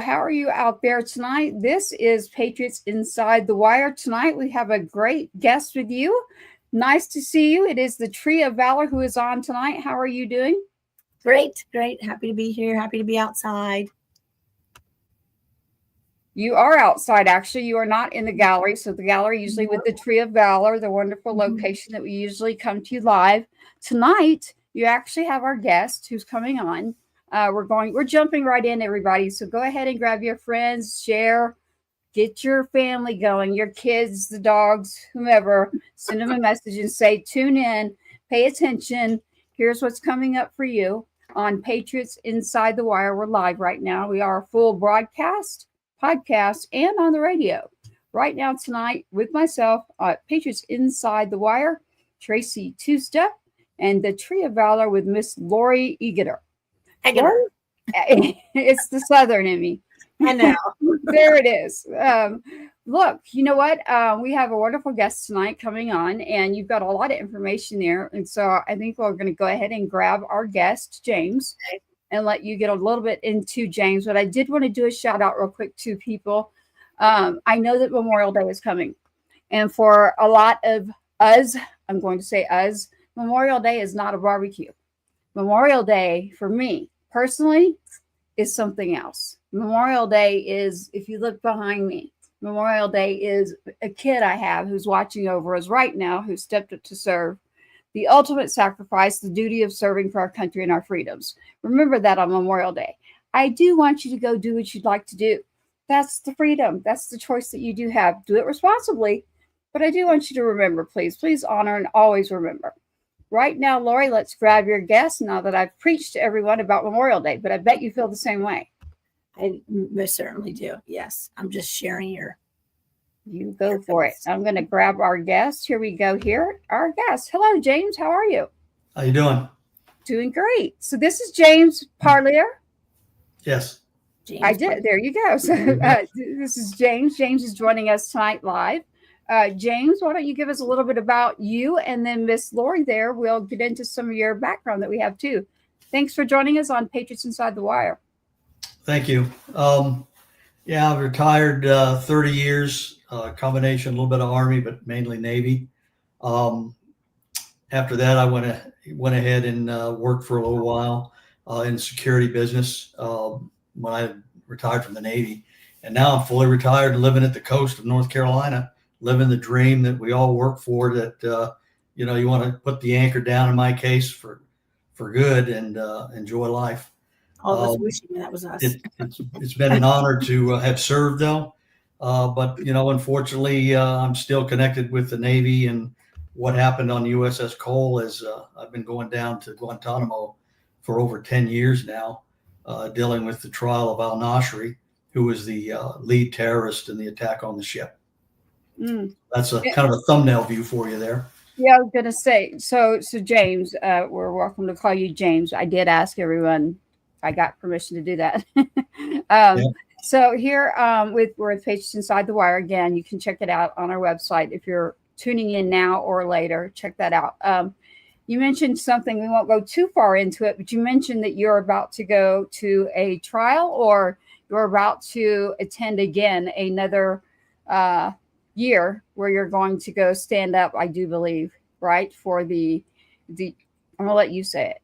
how are you out there tonight? This is Patriots Inside the Wire. Tonight we have a great guest with you. Nice to see you. It is the Tree of Valor who is on tonight. How are you doing? Great. Happy to be here. Happy to be outside. You are outside, actually. You are not in the gallery. So the gallery usually with the Tree of Valor, the wonderful location that we usually come to live. Tonight, you actually have our guest who's coming on. We're jumping right in, everybody. So go ahead and grab your friends, share, get your family going, your kids, the dogs, whomever. Send them a message and say, tune in, pay attention. Here's what's coming up for you on Patriots Inside the Wire. We're live right now. We are full broadcast, podcast, and on the radio. Right now tonight with myself, Patriots Inside the Wire, Tracy Two-Step, and the Tree of Valor with Miss Lori Egeter. It's the Southern in me. I know. There it is. Look, you know what? We have a wonderful guest tonight coming on, and you've got a lot of information there. And so I think we're going to go ahead and grab our guest, James, and let you get a little bit into James. But I did want to do a shout out real quick to people. I know that Memorial Day is coming. And for a lot of us, I'm going to say us, Memorial Day is not a barbecue. Memorial Day, for me personally, is something else. Memorial Day is, if you look behind me, Memorial Day is a kid I have who's watching over us right now, who stepped up to serve. The ultimate sacrifice, the duty of serving for our country and our freedoms. Remember that on Memorial Day. I do want you to go do what you'd like to do. That's the freedom. That's the choice that you do have. Do it responsibly. But I do want you to remember, please honor and always remember. Right now, Lori, let's grab your guest now that I've preached to everyone about Memorial Day, but I bet you feel the same way. I most certainly do. Yes. I'm just sharing your. You go for it. I'm going to grab our guest. Here we go here. Our guest. Hello, James. How are you? How you doing? Doing great. So this is James Parlier. Yes. James I did. There you go. So this is James. James is joining us tonight live. James, why don't you give us a little bit about you, and then Miss Lori there, we'll get into some of your background that we have too. Thanks for joining us on Patriots Inside the Wire. Thank you. I've retired 30 years, combination, a little bit of Army, but mainly Navy. After that, I went ahead and worked for a little while in the security business when I retired from the Navy. And now I'm fully retired and living at the coast of North Carolina, living the dream that we all work for, that, you want to put the anchor down, in my case, for good and enjoy life. All of us wishing that was us. It's been an honor to have served, though. But, unfortunately, I'm still connected with the Navy, and what happened on the USS COLE is I've been going down to Guantanamo for over 10 years now, dealing with the trial of al-Nashri, who was the lead terrorist in the attack on the ship. That's a kind of a thumbnail view for you there. Yeah, I was going to say, so James, we're welcome to call you James. I did ask everyone. I got permission to do that. So here we're at Patriots Inside the Wire. Again, you can check it out on our website. If you're tuning in now or later, check that out. You mentioned something, we won't go too far into it, but you mentioned that you're about to go to a trial, or you're about to attend again another year where you're going to go stand up, I do believe, right? For the I'm going to let you say it.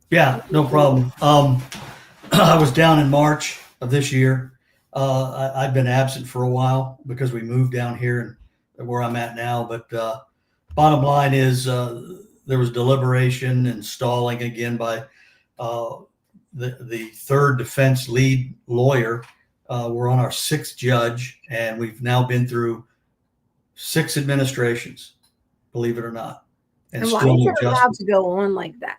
Yeah, no problem. I was down in March of this year. I'd been absent for a while because we moved down here and where I'm at now. But bottom line is there was deliberation and stalling again by the third defense lead lawyer. We're on our sixth judge, and we've now been through 6 administrations, believe it or not. And why is it allowed to go on like that?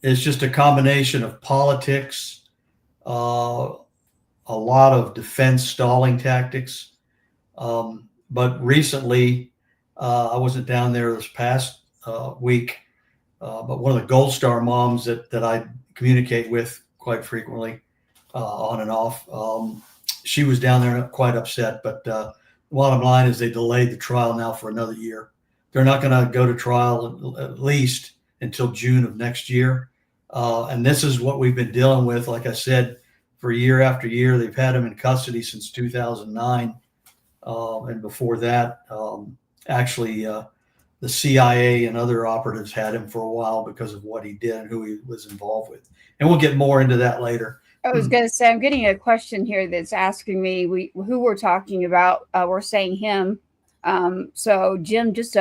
It's just a combination of politics, a lot of defense stalling tactics. But recently, I wasn't down there this past week, but one of the Gold Star moms that I communicate with quite frequently, on and off, she was down there quite upset. But bottom line is they delayed the trial now for another year. They're not going to go to trial at least until June of next year. And this is what we've been dealing with, like I said, for year after year. They've had him in custody since 2009. And before that, actually, the CIA and other operatives had him for a while because of what he did and who he was involved with. And we'll get more into that later. I was going to say, I'm getting a question here that's asking me who we're talking about. We're saying him. So Jim, just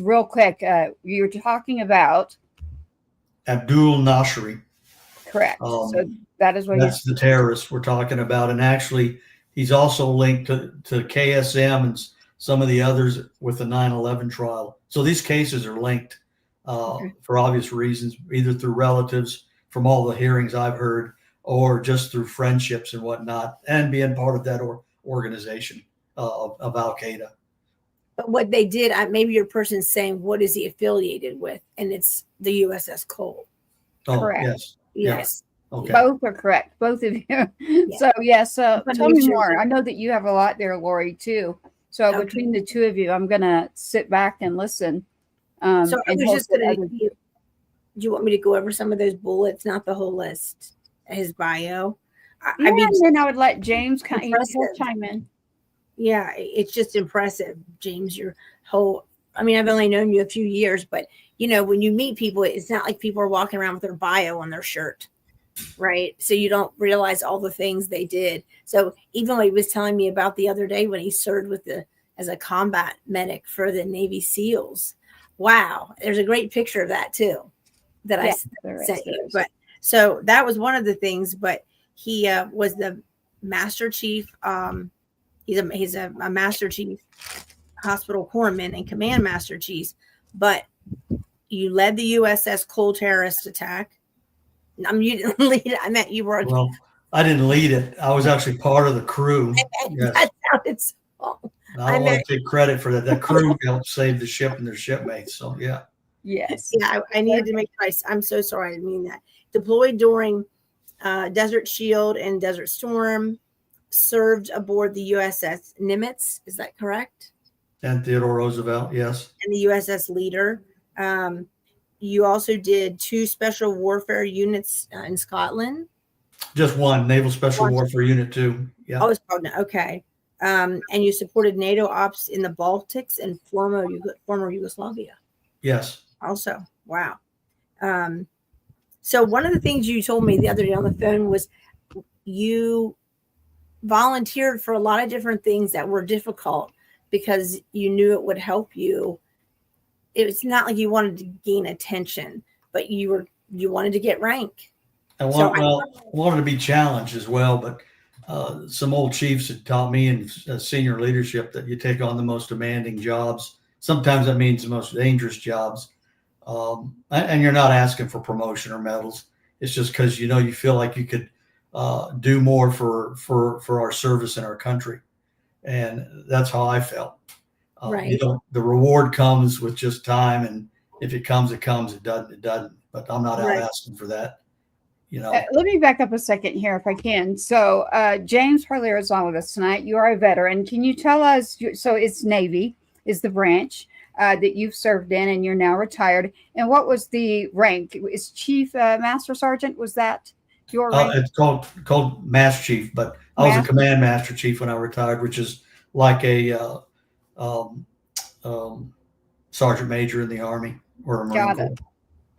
real quick, you're talking about Abdul Nashri. Correct. So that is what that's the terrorist we're talking about. And actually, he's also linked to KSM and some of the others with the 9/11 trial. So these cases are linked for obvious reasons, either through relatives from all the hearings I've heard, or just through friendships and whatnot, and being part of that organization of Al Qaeda. But what they did, maybe your person's saying, what is he affiliated with? And it's the USS Cole. Oh, correct. Yes. Yes. Okay. Both are correct. Both of you. Yeah. So yes. Tell me sure. more. I know that you have a lot there, Lori, too. So Okay. between the two of you, I'm gonna sit back and listen. So I and was hope just that going other- to, do you want me to go over some of those bullets, not the whole list, his bio? I mean, and then I would let James kind of Impressive. chime in. yeah, it's just impressive, James. Your whole, I mean, I've only known you a few years, but you know, when you meet people, it's not like people are walking around with their bio on their shirt, right? So you don't realize all the things they did. So even when he was telling me about the other day when he served as a combat medic for the Navy SEALs. Wow, there's a great picture of that too that I sent you. But so that was one of the things. But he was the Master Chief. He's a Master Chief Hospital Corpsman and Command Master Chief. But you led the USS COLE terrorist attack. You didn't lead it. I meant you were. Well, I didn't lead it. I was actually part of the crew. Yes. That sounded so wrong. I don't want to take credit for that. That crew helped save the ship and their shipmates. So yeah. Yes. Yeah, I needed to make sure. I'm so sorry. I didn't mean that. Deployed during Desert Shield and Desert Storm. Served aboard the USS Nimitz. Is that correct? And Theodore Roosevelt. Yes. And the USS Leader. You also did 2 special warfare units in Scotland. Just one, Naval Special Warfare Unit 2. Yeah. Oh, it's called okay. And you supported NATO ops in the Baltics and former Yugoslavia. Yes. Also, wow. So one of the things you told me the other day on the phone was you volunteered for a lot of different things that were difficult because you knew it would help you. It's not like you wanted to gain attention, but you wanted to get rank. I wanted to be challenged as well, but some old chiefs had taught me in senior leadership that you take on the most demanding jobs. Sometimes that means the most dangerous jobs. And you're not asking for promotion or medals. It's just because, you feel like you could do more for our service in our country. And that's how I felt. Right. The reward comes with just time. And if it comes, it comes. It doesn't. But I'm not out asking for that. Let me back up a second here if I can. So James Parlier is on with us tonight. You are a veteran. Can you tell us, so it's Navy is the branch that you've served in and you're now retired. And what was the rank? Is Chief Master Sergeant? Was that your rank? It's called Master Chief, but I was a Command Master Chief when I retired, which is like a Sergeant Major in the Army or a Marine Corps.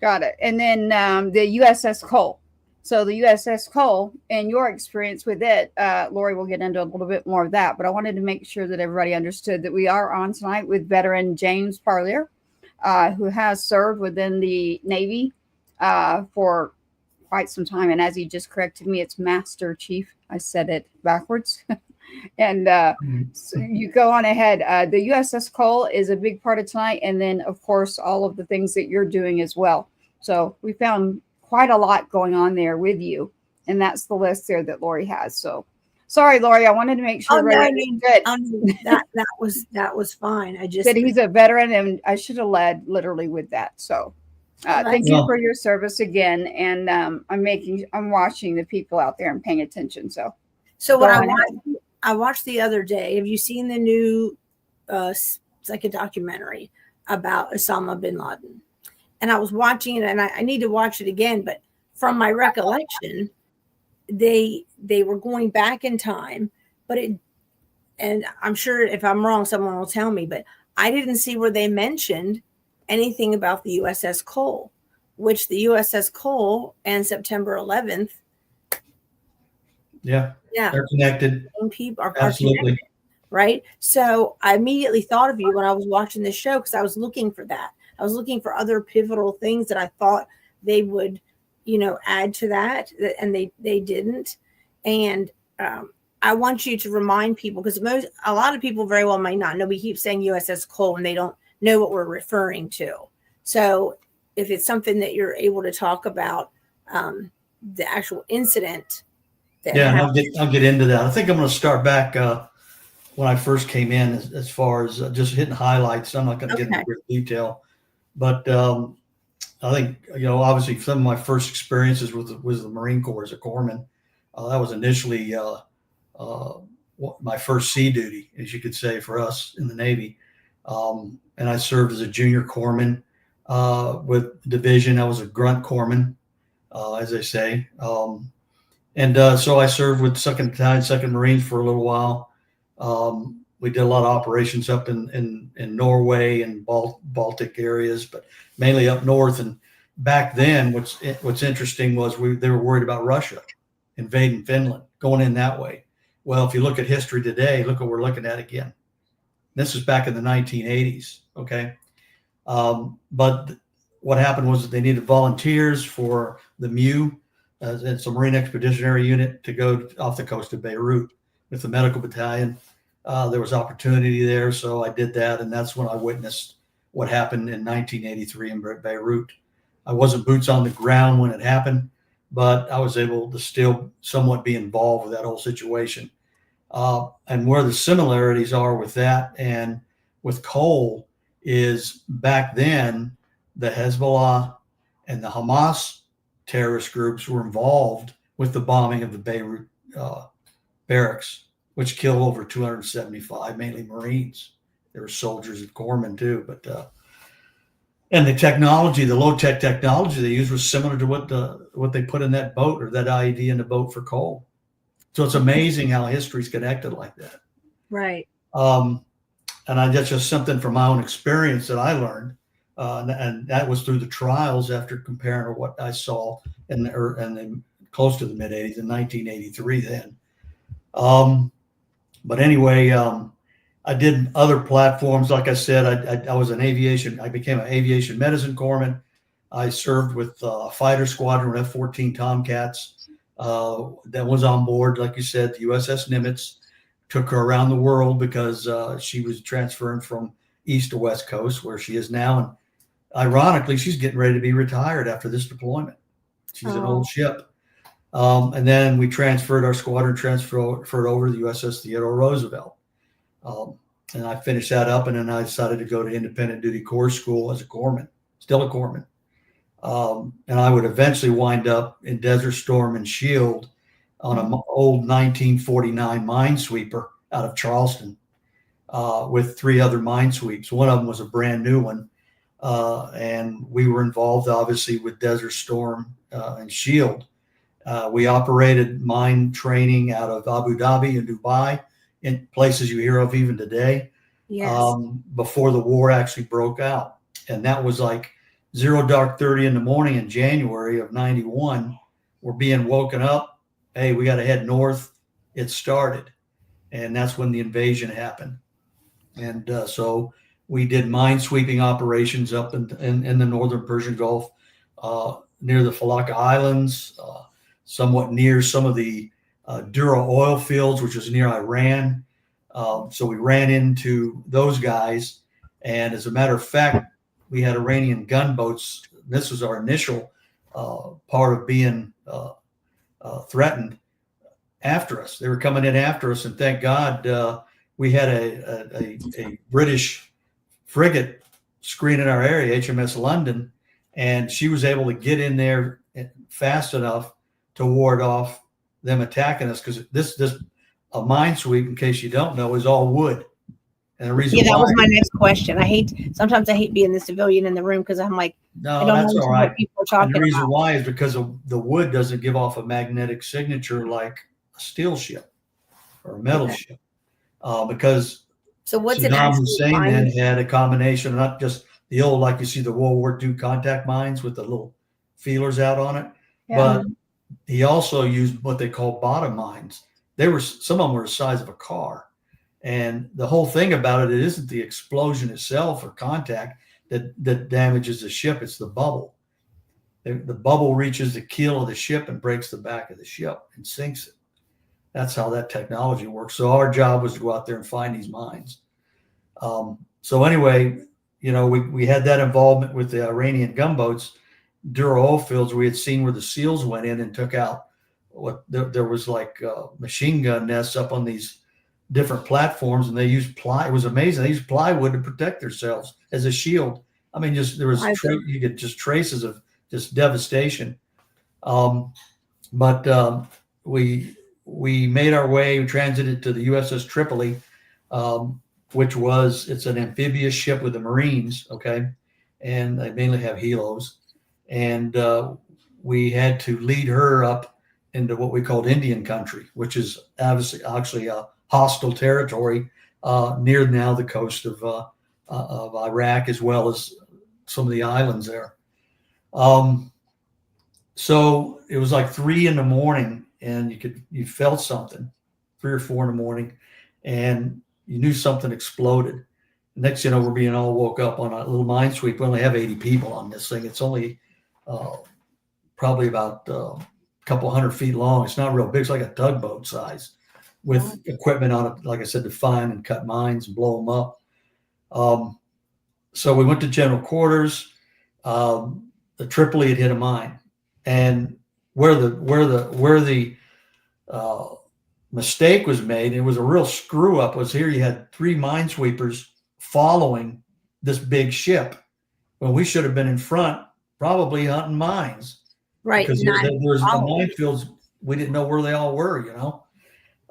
Got it. And then the USS COLE. So the USS COLE and your experience with it, Lori will get into a little bit more of that, but I wanted to make sure that everybody understood that we are on tonight with veteran James Parlier, who has served within the Navy for quite some time. And as he just corrected me, it's Master Chief. I said it backwards. And so you go on ahead. The USS COLE is a big part of tonight. And then, of course, all of the things that you're doing as well. So we found quite a lot going on there with you. And that's the list there that Lori has. So sorry, Lori, I wanted to make sure that was fine. I just said he's a veteran and I should have led literally with that. So thank you for your service again. And I'm watching the people out there and paying attention. So what I watched the other day, have you seen the new it's like a documentary about Osama bin Laden? And I was watching it and I need to watch it again, but from my recollection, they were going back in time, but and I'm sure if I'm wrong, someone will tell me, but I didn't see where they mentioned anything about the USS Cole, which the USS Cole and September 11th. Yeah. Yeah. They're connected. People are Absolutely. connected, right? So I immediately thought of you when I was watching this show, because I was looking for that. I was looking for other pivotal things that I thought they would, add to that, and they didn't. And I want you to remind people, because a lot of people very well might not know. We keep saying USS Cole and they don't know what we're referring to. So if it's something that you're able to talk about, the actual incident. Yeah, I'll get into that. I think I'm going to start back when I first came in, as far as just hitting highlights. I'm not going to get into great detail, but I think, obviously some of my first experiences was the Marine Corps as a corpsman. That was initially my first sea duty, as you could say, for us in the Navy. And I served as a junior corpsman with division. I was a grunt corpsman, as they say. So I served with 2nd Battalion, 2nd Marines for a little while. We did a lot of operations up in Norway and Baltic areas, but mainly up north. And back then, what's interesting was they were worried about Russia invading Finland, going in that way. Well, if you look at history today, look what we're looking at again. This is back in the 1980s, okay? But what happened was that they needed volunteers for the MEU, it's a Marine Expeditionary Unit, to go off the coast of Beirut with the medical battalion. There was opportunity there, so I did that, and that's when I witnessed what happened in 1983 in Beirut. I wasn't boots on the ground when it happened, but I was able to still somewhat be involved with that whole situation. And where the similarities are with that and with Cole is, back then, the Hezbollah and the Hamas terrorist groups were involved with the bombing of the Beirut barracks, which killed over 275, mainly Marines. There were soldiers and corpsmen too, but and the technology, the low-tech technology they used was similar to what they put in that boat, or that IED in the boat for Cole. So it's amazing how history's connected like that. Right. And that's just something from my own experience that I learned. And that was through the trials, after comparing to what I saw in close to the mid 80s in 1983 then. But anyway, I did other platforms. Like I said, I was an aviation. I became an aviation medicine corpsman. I served with a fighter squadron with F-14 Tomcats that was on board, like you said, the USS Nimitz. Took her around the world because she was transferring from East to West Coast, where she is now. And ironically, she's getting ready to be retired after this deployment. She's an old ship. And then we transferred our squadron, transferred over to the USS Theodore Roosevelt. And I finished that up, and then I decided to go to independent duty corps school as a corpsman, still a corpsman. And I would eventually wind up in Desert Storm and Shield on an old 1949 minesweeper out of Charleston with 3 other minesweeps. One of them was a brand new one. And we were involved, obviously, with Desert Storm and Shield. We operated mine training out of Abu Dhabi and Dubai, in places you hear of even today, before the war actually broke out. And that was like 0:30 in the morning in January of 91. We're being woken up. Hey, we got to head north. It started. And that's when the invasion happened. And so we did mine sweeping operations up in the northern Persian Gulf, near the Falaka Islands, somewhat near some of the Dura oil fields, which is near Iran. So we ran into those guys. And as a matter of fact, we had Iranian gunboats. This was our initial part of being threatened after us. They were coming in after us, and thank God we had a British frigate screening our area, HMS London, and she was able to get in there fast enough to ward off them attacking us, because this a minesweep, in case you don't know, is all wood. And the reason Yeah, that why, was my next question. Sometimes I hate being the civilian in the room because I'm like, I no, don't that's know all right. what people are And talking the reason about. why is because the wood doesn't give off a magnetic signature like a steel ship or a metal Okay. ship. Because So what's an Saddam actual Hussein mine? then had a combination, not just the old, like you see the World War II contact mines with the little feelers out on it, Yeah. but he also used what they call bottom mines. Some of them were the size of a car. And the whole thing about it isn't the explosion itself or contact that damages the ship. It's the bubble. The bubble reaches the keel of the ship and breaks the back of the ship and sinks it. That's how that technology works. So our job was to go out there and find these mines. So anyway, we had that involvement with the Iranian gunboats, Dura oil fields. We had seen where the SEALs went in and took out there was like machine gun nests up on these different platforms, and they used It was amazing. They used plywood to protect themselves as a shield. I mean, you get just traces of just devastation. But we made our way. We transited to the USS Tripoli, it's an amphibious ship with the Marines. Okay, and they mainly have helos, and we had to lead her up into what we called Indian country, which is obviously actually a hostile territory near now the coast of Iraq, as well as some of the islands there. So it was like 3 a.m, and you felt something, 3 or 4 a.m, and you knew something exploded. Next, we're being all woke up on a little mine sweep. We only have 80 people on this thing. It's only probably about a couple 100 feet long. It's not real big. It's like a tugboat size with equipment on it, like I said, to find and cut mines and blow them up. So we went to general quarters. The Tripoli had hit a mine, and where the mistake was made, it was a real screw up, was here you had 3 minesweepers following this big ship when we should have been in front, probably hunting mines. Right. Because there was the minefields, we didn't know where they all were,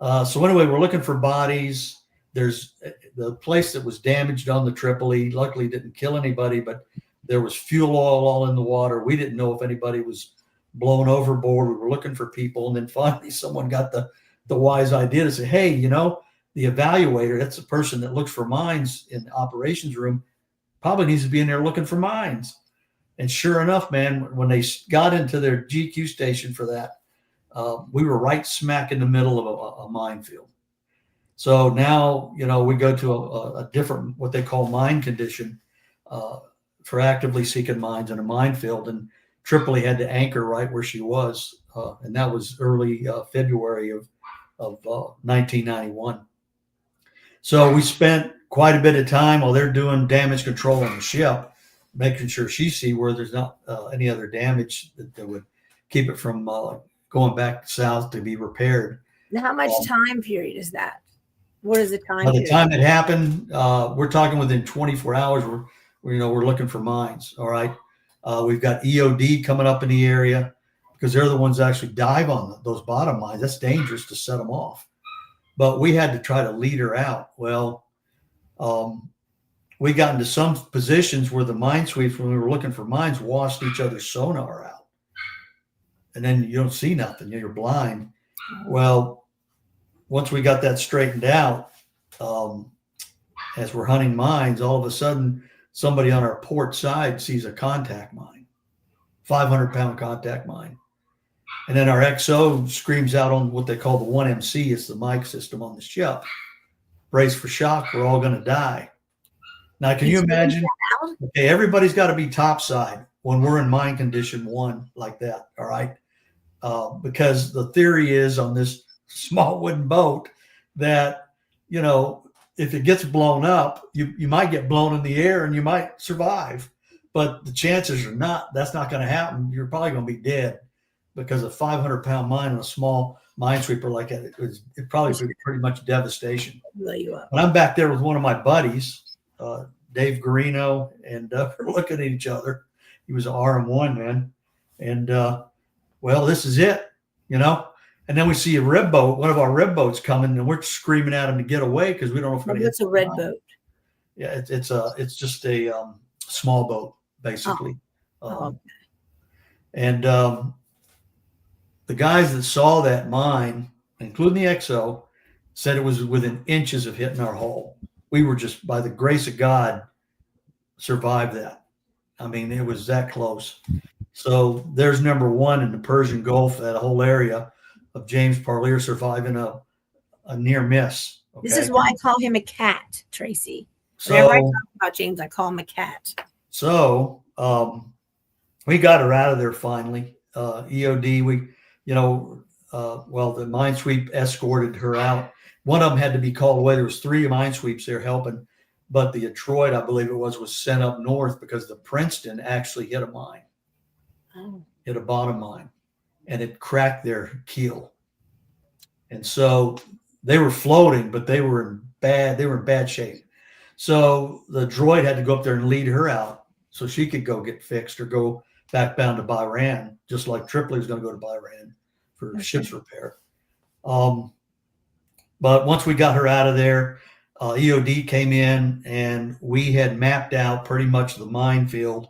So anyway, we're looking for bodies. There's the place that was damaged on the Tripoli, luckily didn't kill anybody, but there was fuel oil all in the water. We didn't know if anybody was blown overboard. We were looking for people. And then finally someone got the wise idea to say, hey, the evaluator, that's the person that looks for mines in the operations room, probably needs to be in there looking for mines. And sure enough, man, when they got into their GQ station for that, we were right smack in the middle of a minefield. So now, we go to a different, what they call mine condition for actively seeking mines in a minefield. And Tripoli had to anchor right where she was. And that was early February of 1991. So we spent quite a bit of time while they're doing damage control on the ship, making sure she see where there's not any other damage that would keep it from going back south to be repaired. Now, how much time period is that? What is the time By the period? time it happened, we're talking within 24 hours. We're looking for mines. All right, we've got EOD coming up in the area because they're the ones that actually dive on those bottom mines. That's dangerous to set them off. But we had to try to lead her out. Well, we got into some positions where the mine sweeps, when we were looking for mines, washed each other's sonar out. And then you don't see nothing. You're blind. Well, once we got that straightened out, as we're hunting mines, all of a sudden, somebody on our port side sees a contact mine, 500-pound contact mine. And then our XO screams out on what they call the 1MC. It's the mic system on the ship. Brace for shock. We're all going to die. Now, can you imagine? Okay, everybody's got to be topside when we're in mine condition 1 like that. All right. Because the theory is on this small wooden boat that, if it gets blown up, you might get blown in the air and you might survive. But the chances are that's not going to happen. You're probably going to be dead. Because a 500-pound mine on a small minesweeper like that, it probably be pretty much devastation. Blow you up. But I'm back there with one of my buddies, Dave Garino, and we're looking at each other. He was an RM1, man. And, this is it, And then we see one of our rib boats coming, and we're screaming at him to get away because we don't know if we're going to What's a red boat? Yeah, it's just a small boat basically. Oh. And the guys that saw that mine, including the XO, said it was within inches of hitting our hull. We were just, by the grace of God, survived that. I mean, it was that close. So there's number one in the Persian Gulf, that whole area of James Parlier surviving a near miss. Okay? This is why I call him a cat, Tracy. Whenever I So, talk about James, I call him a cat. so we got her out of there finally. EOD, well, the minesweep escorted her out. One of them had to be called away. There was 3 minesweeps there helping, but the Detroit, I believe it was sent up north because the Princeton actually hit a mine, hit a bottom mine, and it cracked their keel. And so they were floating, but they were in bad shape. So the droid had to go up there and lead her out so she could go get fixed or go back bound to Bahrain, just like Tripoli was going to go to Bahrain for ship's repair. But once we got her out of there, EOD came in and we had mapped out pretty much the minefield.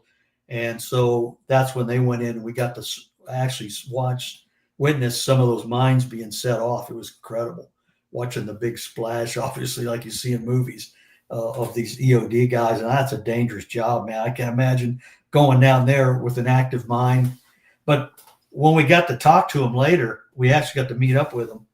And so that's when they went in and we got to actually witness some of those mines being set off. It was incredible watching the big splash, obviously, like you see in movies of these EOD guys. And that's a dangerous job, man. I can't imagine going down there with an active mine. But when we got to talk to them later, we actually got to meet up with them.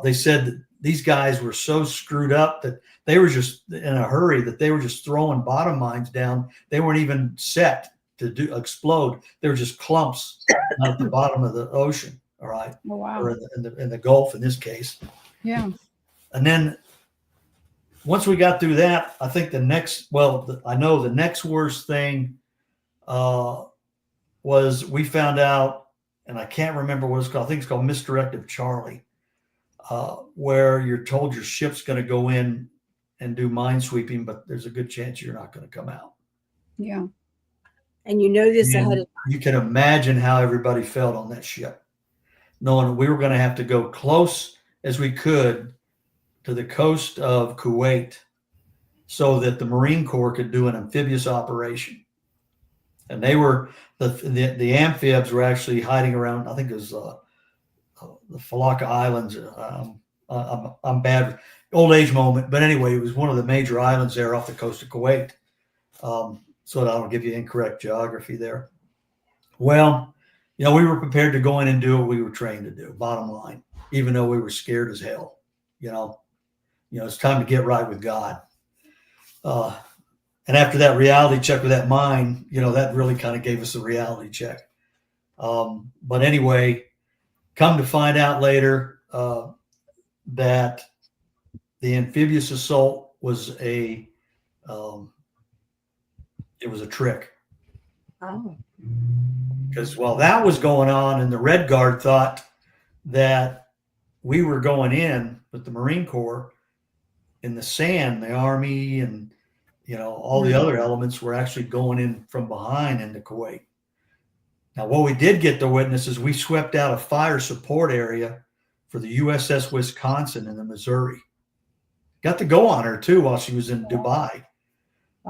They said that these guys were so screwed up that they were just in a hurry, that they were just throwing bottom mines down. They weren't even set to explode. They were just clumps at the bottom of the ocean. All right. Oh, wow. Or in the Gulf in this case. Yeah. And then once we got through that, I think I know the next worst thing was we found out, and I can't remember what it's called. I think it's called Misdirective Charlie, where you're told your ship's going to go in and do minesweeping, but there's a good chance you're not going to come out. Yeah. And you know this ahead of time. You can imagine how everybody felt on that ship, knowing we were going to have to go close as we could to the coast of Kuwait so that the Marine Corps could do an amphibious operation. And they were, the amphibs were actually hiding around, I think it was the Falaka Islands. I'm bad, old age moment. But anyway, it was one of the major islands there off the coast of Kuwait. So that I don't give you incorrect geography there. Well, we were prepared to go in and do what we were trained to do, bottom line, even though we were scared as hell. It's time to get right with God. And after that reality check with that mine, that really kind of gave us a reality check. But anyway, come to find out later that the amphibious assault was it was a trick. Oh. Because while that was going on, and the Red Guard thought that we were going in with the Marine Corps in the sand, the Army and all the other elements were actually going in from behind into Kuwait. Now, what we did get to witness is we swept out a fire support area for the USS Wisconsin in the Missouri. Got to go on her too while she was in Dubai.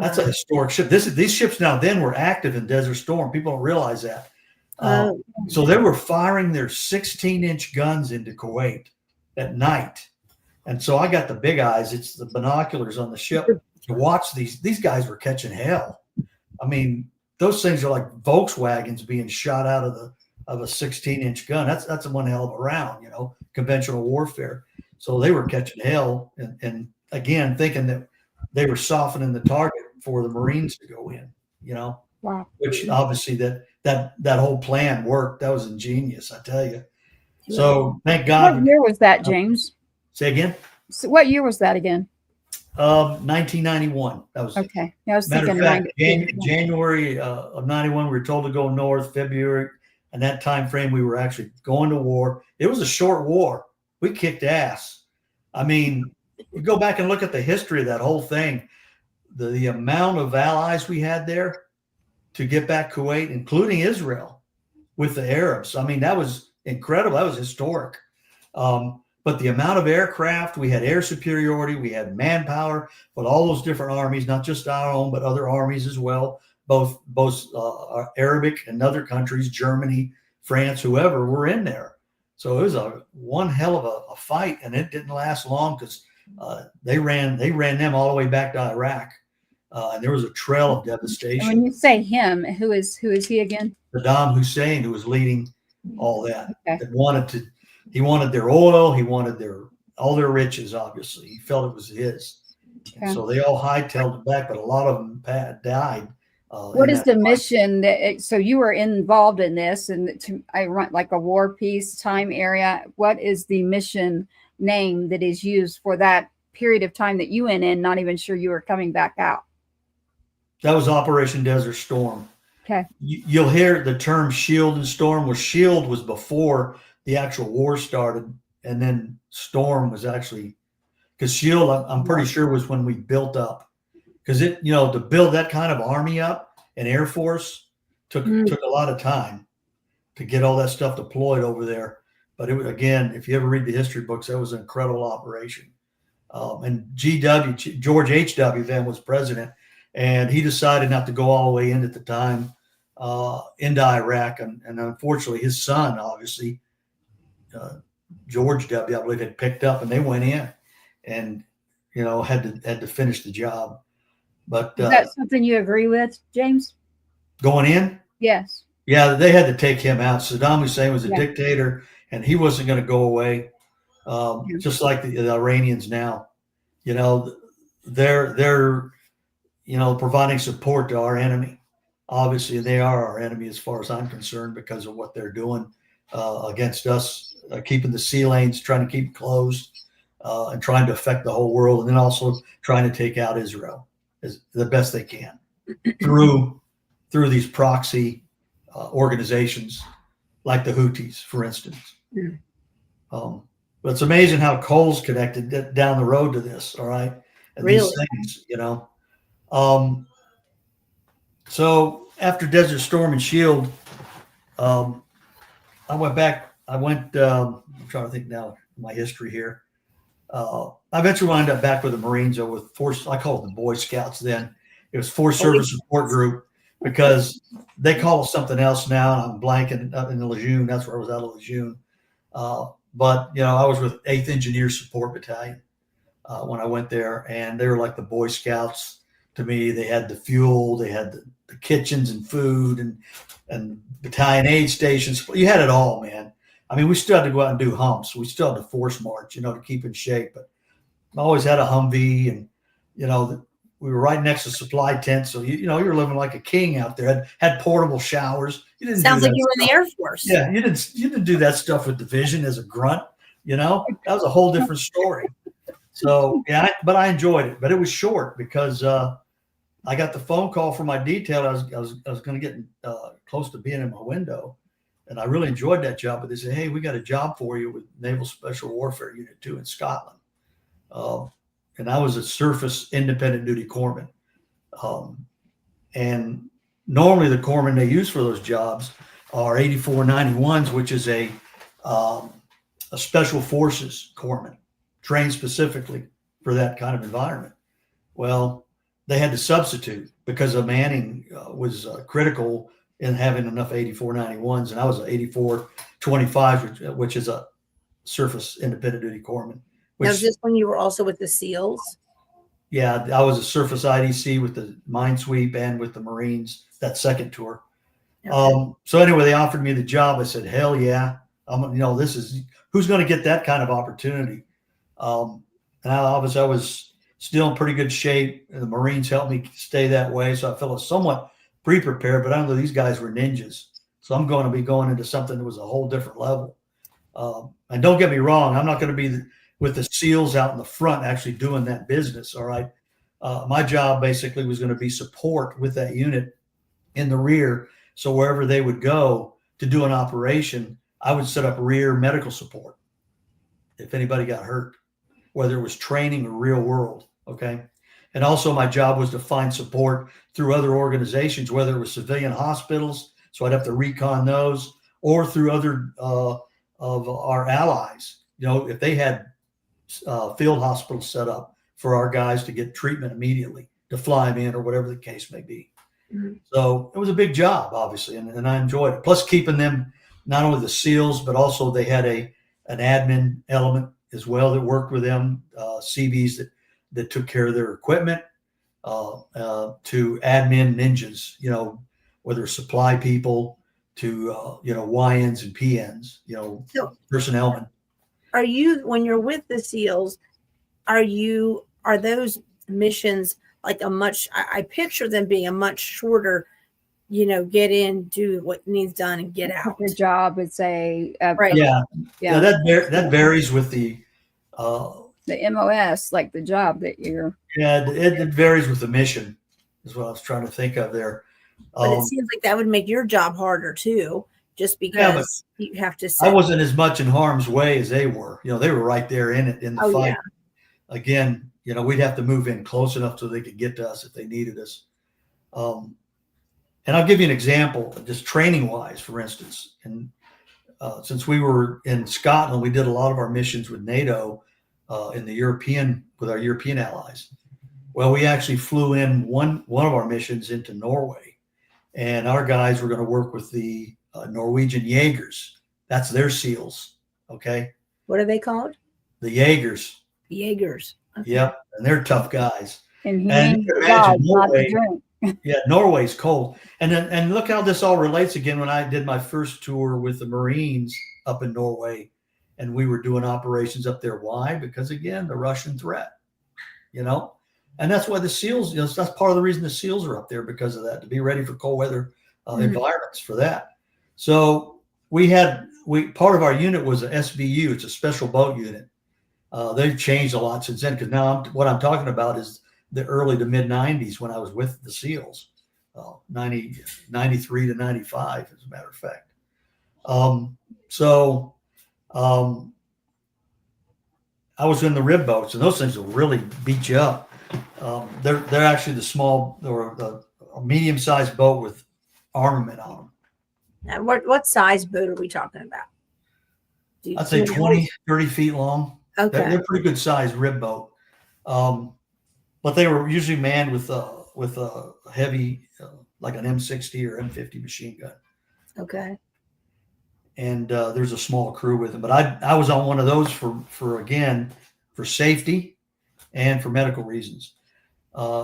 That's a historic ship. These ships now then were active in Desert Storm. People don't realize that. So they were firing their 16-inch guns into Kuwait at night. And so I got the big eyes. It's the binoculars on the ship to watch these guys were catching hell. I mean, those things are like Volkswagens being shot out of a 16-inch gun. That's one hell of a round, conventional warfare. So they were catching hell and again, thinking that they were softening the target for the Marines to go in, Wow. Which obviously that whole plan worked. That was ingenious, I tell you. So thank God. What year was that, James? Say again? So what year was that again? 1991. That was okay. Yeah, I was matter thinking of fact, January of 91, we were told to go north. February, and that time frame, we were actually going to war. It was a short war. We kicked ass. I mean, you go back and look at the history of that whole thing, the amount of allies we had there to get back Kuwait, including Israel, with the Arabs. I mean, that was incredible. That was historic. but the amount of aircraft, we had air superiority, we had manpower, but all those different armies, not just our own, but other armies as well, both Arabic and other countries, Germany, France, whoever, were in there. So it was one hell of a fight, and it didn't last long because they ran them all the way back to Iraq, and there was a trail of devastation. And when you say him, who is he again? Saddam Hussein, who was leading all that, Okay. he wanted their oil, he wanted all their riches. Obviously, he felt it was his. Okay. So they all hightailed it back, but a lot of them died. What is the mission so you were involved in this, and I run like a war peace time area. What is the mission name that is used for that period of time that you went in, not even sure you were coming back out? That was Operation Desert Storm. Okay. You'll hear the term Shield and Storm. Well, Shield was before the actual war started, and then Storm was actually, because Shield, I'm pretty sure, was when we built up. Because to build that kind of army up and Air Force took a lot of time to get all that stuff deployed over there. But again, if you ever read the history books, that was an incredible operation. And George H.W. then was president, and he decided not to go all the way in at the time into Iraq. And unfortunately, his son, obviously, George W., I believe, had picked up, and they went in and, had to finish the job. But is that something you agree with, James? Going in? Yes. Yeah, they had to take him out. Saddam Hussein was a dictator, and he wasn't going to go away. Just like the Iranians now, they're providing support to our enemy. Obviously, they are our enemy as far as I'm concerned because of what they're doing against us, keeping the sea lanes, trying to keep closed, and trying to affect the whole world, and then also trying to take out Israel as the best they can through these proxy organizations like the Houthis, for instance. But it's amazing how Cole's connected down the road to this. All right, and really? These things, So after Desert Storm and Shield, I went back. I'm trying to think now my history here. I eventually wound up back with the Marines, or with Force. I call it the Boy Scouts then. It was Force Service Support Group, because they call it something else now. I'm blanking up in the Lejeune. That's where I was out of Lejeune. But I was with 8th Engineer Support Battalion when I went there, and they were like the Boy Scouts to me. They had the fuel, they had the kitchens and food, and battalion aid stations. You had it all, man. I mean, we still had to go out and do humps. We still had to force march, to keep in shape. But I always had a Humvee, and we were right next to supply tents, so you're living like a king out there. Had portable showers. You didn't. Sounds like you were in the Air Force. Yeah, you didn't do that stuff with division as a grunt. That was a whole different story. So but I enjoyed it. But it was short because I got the phone call from my detail. I was going to get close to being in my window, and I really enjoyed that job. But they said, "Hey, we got a job for you with Naval Special Warfare Unit 2 in Scotland." And I was a surface independent duty corpsman. And normally the corpsmen they use for those jobs are 8491s, which is a special forces corpsman trained specifically for that kind of environment. Well, they had to substitute because the manning was critical in having enough 8491s. And I was an 8425, which is a surface independent duty corpsman. Now, was this when you were also with the SEALs? Yeah, I was a surface IDC with the Minesweep and with the Marines, that second tour. Okay. So anyway, they offered me the job. I said, hell yeah. This is, who's going to get that kind of opportunity? And I was still in pretty good shape. And the Marines helped me stay that way. So I felt somewhat pre-prepared, but I know these guys were ninjas. So I'm going to be going into something that was a whole different level. And don't get me wrong, I'm not going to be with the SEALs out in the front actually doing that business. All right. My job basically was going to be support with that unit in the rear. So wherever they would go to do an operation, I would set up rear medical support if anybody got hurt, whether it was training or real world. Okay. And also my job was to find support through other organizations, whether it was civilian hospitals. So I'd have to recon those, or through other of our allies, if they had field hospitals set up for our guys to get treatment immediately, to fly them in or whatever the case may be. Mhm. So it was a big job, obviously, and I enjoyed it. Plus keeping them, not only the SEALs, but also they had an admin element as well that worked with them, CVs that took care of their equipment, to admin ninjas, whether supply people to, YNs and PNs, So personnel. are you, when you're with the SEALs, are those missions like I picture them being a much shorter, get in, do what needs done and get out. Your job is a Right. Yeah. That varies with the MOS, like the job that you're. Yeah, it varies with the mission, is what I was trying to think of there. But it seems like that would make your job harder too, just because you have to. I wasn't as much in harm's way as they were. They were right there in it, in the fight. Yeah. Again, we'd have to move in close enough so they could get to us if they needed us. And I'll give you an example, just training wise, for instance. And since we were in Scotland, we did a lot of our missions with NATO with our European allies. Well, we actually flew in one of our missions into Norway, and our guys were going to work with the Norwegian Jaegers. That's their SEALs. Okay. What are they called? The Jaegers. Jaegers. Okay. Yep. And they're tough guys. And you can imagine Norway. Yeah, Norway's cold. And look how this all relates again when I did my first tour with the Marines up in Norway, and we were doing operations up there. Why? Because again, the Russian threat, and that's why the SEALs, that's part of the reason the SEALs are up there, because of that, to be ready for cold weather environments for that. So part of our unit was an SBU. It's a special boat unit. They've changed a lot since then, because now what I'm talking about is the early to mid 90s when I was with the SEALs, 93 to 95, as a matter of fact. I was in the rib boats, and those things will really beat you up. They're actually the small or a medium-sized boat with armament on them. And what size boat are we talking about? I'd say 20, 30 feet long. Okay. They're pretty good sized rib boat. But they were usually manned with a heavy, like an M60 or M50 machine gun. Okay. And there's a small crew with them. But I was on one of those for safety and for medical reasons.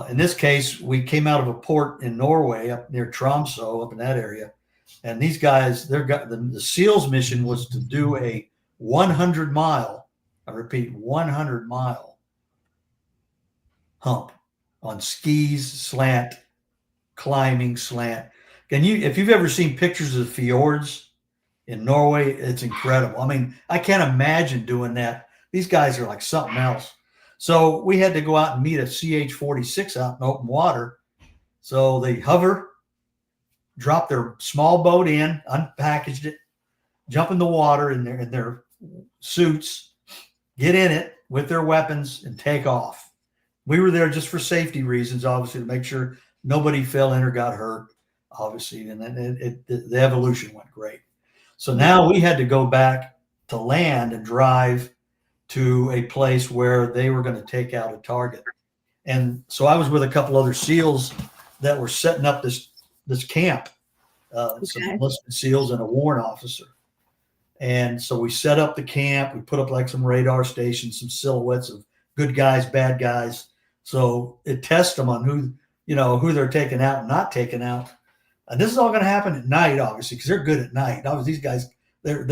In this case, we came out of a port in Norway up near Tromsø, up in that area. And these guys, the SEALs mission was to do a 100-mile, I repeat, 100-mile hump on skis, slant, climbing, slant. If you've ever seen pictures of fjords in Norway, it's incredible. I mean, I can't imagine doing that. These guys are like something else. So we had to go out and meet a CH-46 out in open water. So they hover, drop their small boat in, unpackaged it, jump in the water in their suits, get in it with their weapons, and take off. We were there just for safety reasons, obviously, to make sure nobody fell in or got hurt, obviously. And then the evolution went great. So now we had to go back to land and drive to a place where they were going to take out a target. And so I was with a couple other SEALs that were setting up this camp, some enlisted SEALs and a warrant officer. And so we set up the camp. We put up like some radar stations, some silhouettes of good guys, bad guys. So it tests them on who they're taking out and not taking out. And this is all going to happen at night, obviously, because they're good at night. Obviously, these guys, they're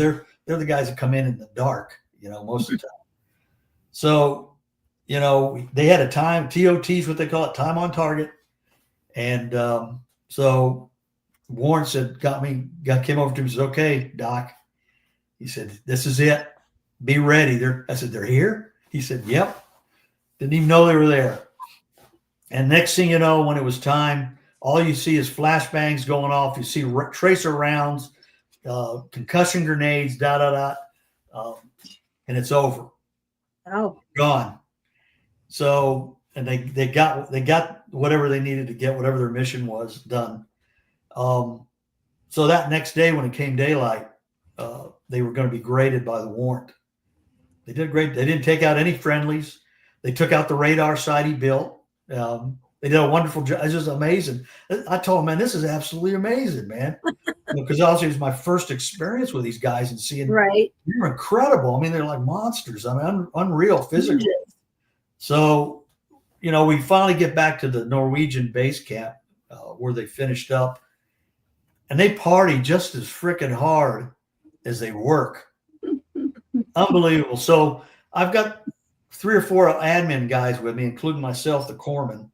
the guys that come in the dark, most of the time. So, they had a time, TOT is what they call it, time on target. And so Warren came over to me and said, "Okay, Doc." He said, "This is it. Be ready." I said, "They're here?" He said, "Yep." Didn't even know they were there. And next thing you know, when it was time, all you see is flashbangs going off. You see tracer rounds, concussion grenades, and it's over. Oh, Gone. So, and they got whatever they needed to get, whatever their mission was done. So that next day when it came daylight, they were going to be graded by the warrant. They did great. They didn't take out any friendlies. They took out the radar site he built. They did a wonderful job. It's just amazing. I told him, man, this is absolutely amazing, man. Because obviously it was my first experience with these guys and seeing they're incredible. I mean, they're like monsters. I mean, unreal physically. So, you know, we finally get back to the Norwegian base camp where they finished up, and they party just as freaking hard as they work. Unbelievable. So I've got 3 or 4 admin guys with me, including myself, the corpsman,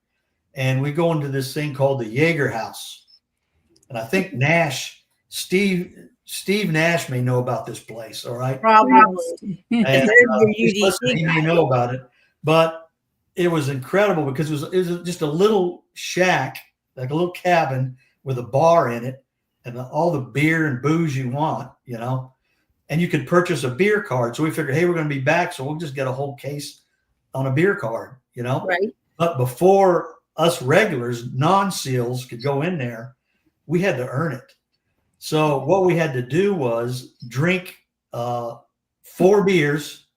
and we go into this thing called the Jaeger House. And I think Steve Nash may know about this place. All right. Probably. And, he may know about it, but it was incredible because it was just a little shack, like a little cabin with a bar in it and all the beer and booze you want, you know, and you could purchase a beer card. So we figured, hey, we're going to be back, so we'll just get a whole case on a beer card, you know. Right. But before us regulars, non-SEALs could go in there, we had to earn it. So what we had to do was drink 4 beers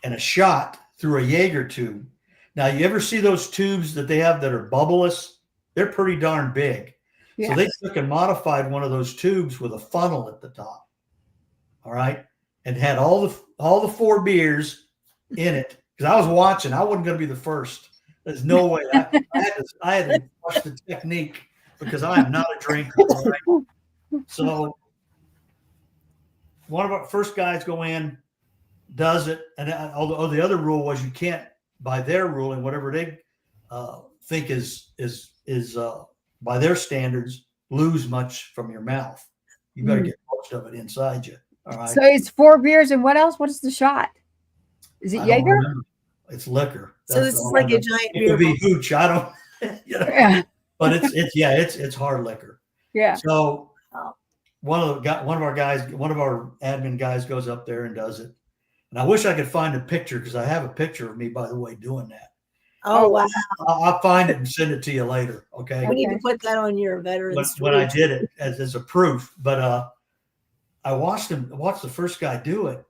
and a shot through a Jaeger tube. Now, you ever see those tubes that they have that are bubbleless? They're pretty darn big. Yes. So they took and modified one of those tubes with a funnel at the top. All right. And had all the 4 beers in it. Because I was watching. I wasn't going to be the first. There's no way. I had to watch the technique because I am not a drinker. Right? So one of our first guys go in, does it. And although the other rule was you can't, by their ruling, whatever they think is by their standards, lose much from your mouth. You better get most of it inside you. All right. So it's 4 beers and what else? What is the shot? Is it Jaeger? It's liquor. So this is like a giant beer. It could be hooch. I don't. You know, yeah. But it's hard liquor. Yeah. So one of our admin guys goes up there and does it. And I wish I could find a picture because I have a picture of me, by the way, doing that. Oh, wow. I'll find it and send it to you later. Okay. We need to put that on your veterans. When I did it as a proof, but I watched the first guy do it,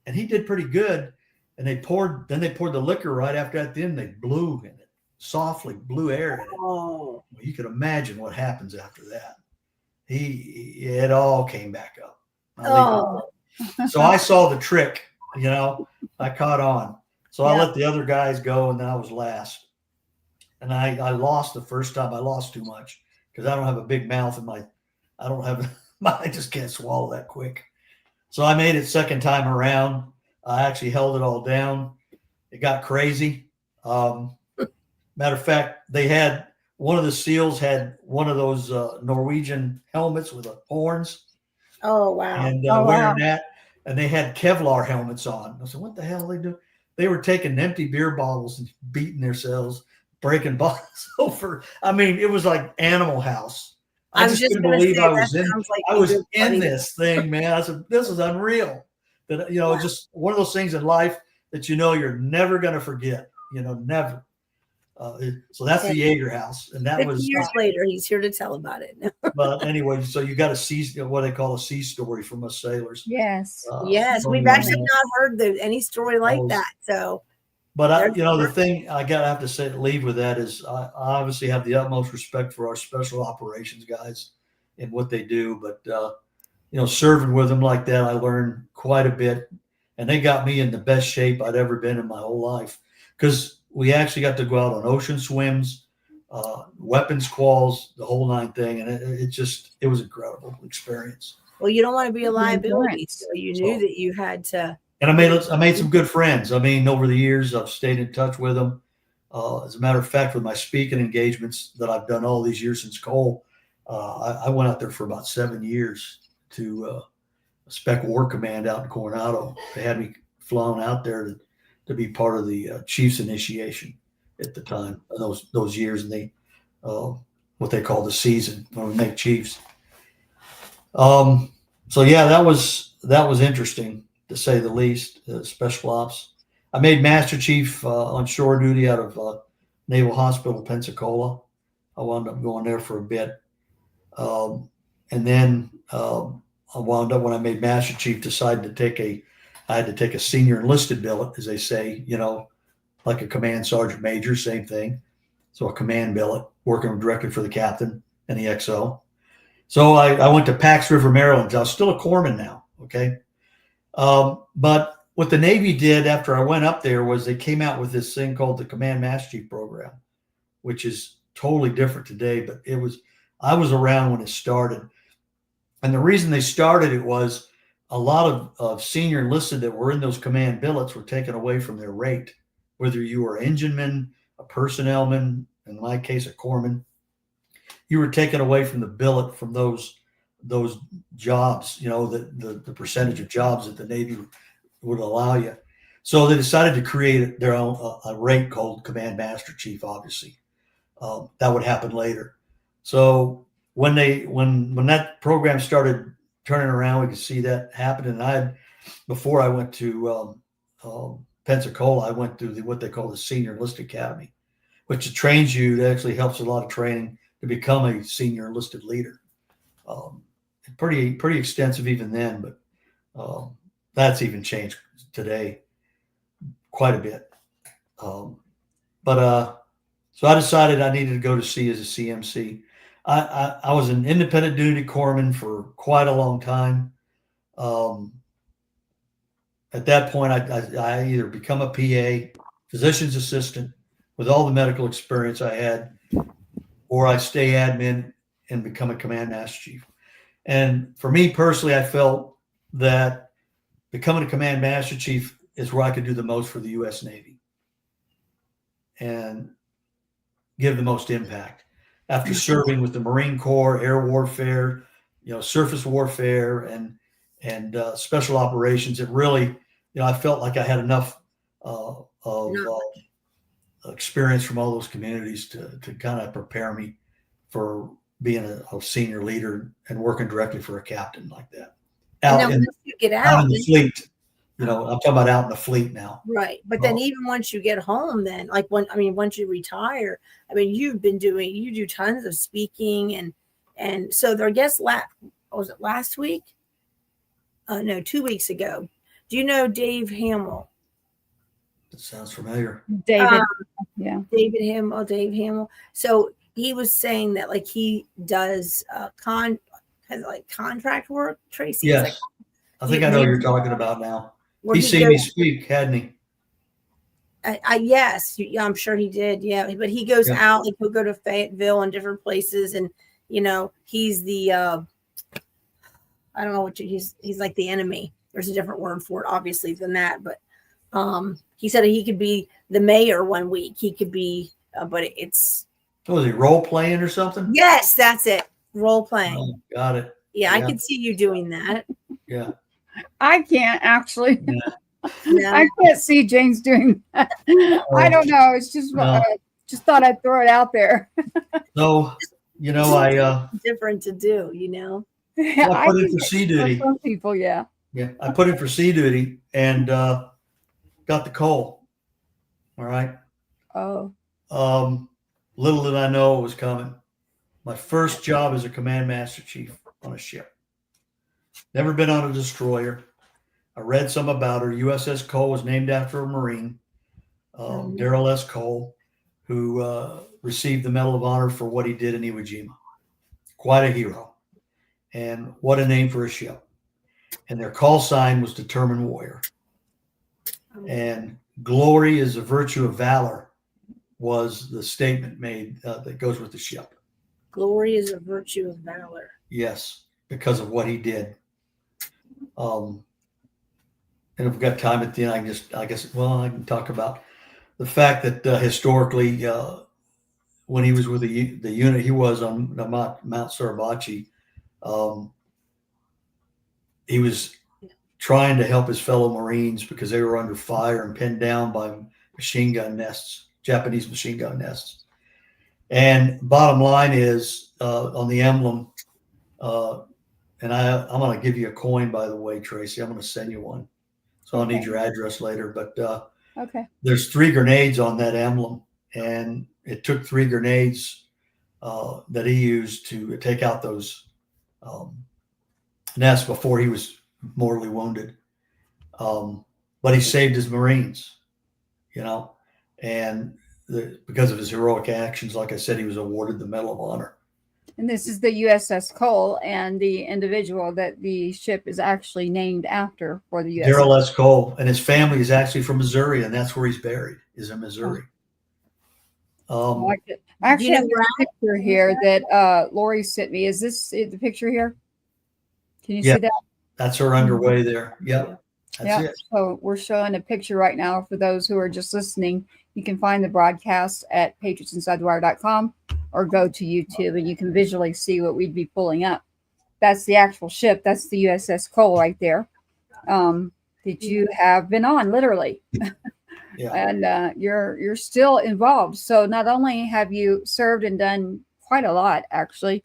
and he did pretty good. And they poured the liquor right after that. Then they blew in it, softly blew air in it. Oh, well, you can imagine what happens after that. It all came back up. So I saw the trick. You know, I caught on. So I let the other guys go, and then I was last. And I lost the first time. I lost too much because I don't have a big mouth and I just can't swallow that quick. So I made it second time around. I actually held it all down. It got crazy. Matter of fact, one of the SEALs had one of those Norwegian helmets with the horns. Oh, wow. And wearing that. And they had Kevlar helmets on. I said, what the hell are they doing? They were taking empty beer bottles and beating themselves, breaking bottles over. I mean, it was like Animal House. I just couldn't believe I was in this thing, man. I said, this is unreal. That, you know, just one of those things in life that you know you're never going to forget. You know, never. So that's the Jaeger House, and that 50 was years later. He's here to tell about it. But anyway, so you got to see what they call a sea story from us sailors. Yes, yes, we've actually not heard any story like that. So, but the thing I have to say, leave with that is I obviously have the utmost respect for our special operations guys and what they do. But serving with them like that, I learned quite a bit, and they got me in the best shape I'd ever been in my whole life because we actually got to go out on ocean swims, weapons quals, the whole 9 thing. And it was an incredible experience. Well, you don't want to be a liability. So you knew that you had to. And I made some good friends. I mean, over the years, I've stayed in touch with them. As a matter of fact, with my speaking engagements that I've done all these years since COLE, I went out there for about 7 years to Spec War Command out in Coronado. They had me flown out there to be part of the Chiefs initiation at the time, those years, and they what they call the season when we make Chiefs. So yeah, that was interesting to say the least. Special ops. I made Master Chief on shore duty out of Naval Hospital, Pensacola. I wound up going there for a bit, and then I wound up when I made Master Chief, decided to take a I had to take a senior enlisted billet, as they say, like a command sergeant major, same thing. So a command billet, working directly for the captain and the XO. So I went to Pax River, Maryland. I was still a corpsman now, okay? But what the Navy did after I went up there was they came out with this thing called the Command Master Chief Program, which is totally different today, but I was around when it started. And the reason they started it was a lot of senior enlisted that were in those command billets were taken away from their rate, whether you were an engineman, a personnelman, in my case, a corpsman. You were taken away from the billet from those jobs, the percentage of jobs that the Navy would allow you. So they decided to create their own a rate called Command Master Chief. Obviously, that would happen later. So when that program started turning around, we could see that happen. And before I went to Pensacola, I went through what they call the Senior Enlisted Academy, which trains you. That actually helps a lot of training to become a senior enlisted leader. Pretty extensive even then, but that's even changed today quite a bit. So I decided I needed to go to sea as a CMC. I was an independent duty corpsman for quite a long time. At that point, I either become a PA, physician's assistant, with all the medical experience I had, or I stay admin and become a command master chief. And for me personally, I felt that becoming a command master chief is where I could do the most for the U.S. Navy and give the most impact. After serving with the Marine Corps, air warfare, surface warfare, and special operations, it really, I felt like I had enough of experience from all those communities to kind of prepare me for being a senior leader and working directly for a captain like that. Now, once you get out in the fleet, I'm talking about out in the fleet now. Right. But then even once you get home, then once you retire, you do tons of speaking and so I guess was it last week? No, 2 weeks ago. Do you know Dave Hamill? That sounds familiar. David. Yeah. David Hamill. So he was saying that he does contract work, Tracy. Yes. I think I know what you're talking about now. He's seen me speak, hadn't he? Yes, I'm sure he did. Yeah, but he goes out, he'll go to Fayetteville and different places, and he's the I don't know what he's like the enemy. There's a different word for it, obviously, than that. But he said he could be the mayor one week. He could be, but it's. Was he role playing or something? Yes, that's it. Role playing. Oh, got it. Yeah, I could see you doing that. Yeah. I can't actually. Yeah. No. I can't see James doing that. I don't know. It's just just thought I'd throw it out there. So, I different to do, I put in for sea duty. Some people, yeah. Yeah, I put in for sea duty and got the call. All right. Oh. Little did I know it was coming. My first job as a command master chief on a ship. Never been on a destroyer. I read some about her. USS Cole was named after a Marine, Darrell S. Cole, who received the Medal of Honor for what he did in Iwo Jima. Quite a hero. And what a name for a ship. And their call sign was Determined Warrior. And glory is a virtue of valor was the statement made that goes with the ship. Glory is a virtue of valor. Yes, because of what he did. And if we've got time at the end, I can talk about the fact that historically, when he was with the unit he was on Mount Suribachi, he was trying to help his fellow Marines because they were under fire and pinned down by machine gun nests, Japanese machine gun nests. And bottom line is on the emblem, and I'm going to give you a coin, by the way, Tracy. I'm going to send you one. So I'll need your address later. But okay, there's 3 grenades on that emblem. And it took 3 grenades that he used to take out those nests before he was mortally wounded. But he saved his Marines, you know, and because of his heroic actions, like I said, he was awarded the Medal of Honor. And this is the USS Cole, and the individual that the ship is actually named after for the USS. Darrell S. Cole, and his family is actually from Missouri, and that's where he's buried, is in Missouri. I actually have a picture here that Lori sent me. Is this the picture here? Can you see that? That's her underway there. Yep. That's it. So we're showing a picture right now for those who are just listening. You can find the broadcast at patriotsinsidethewire.com or go to YouTube and you can visually see what we'd be pulling up. That's the actual ship. That's the USS Cole right there. That you have been on, literally. Yeah. And you're still involved. So not only have you served and done quite a lot, actually,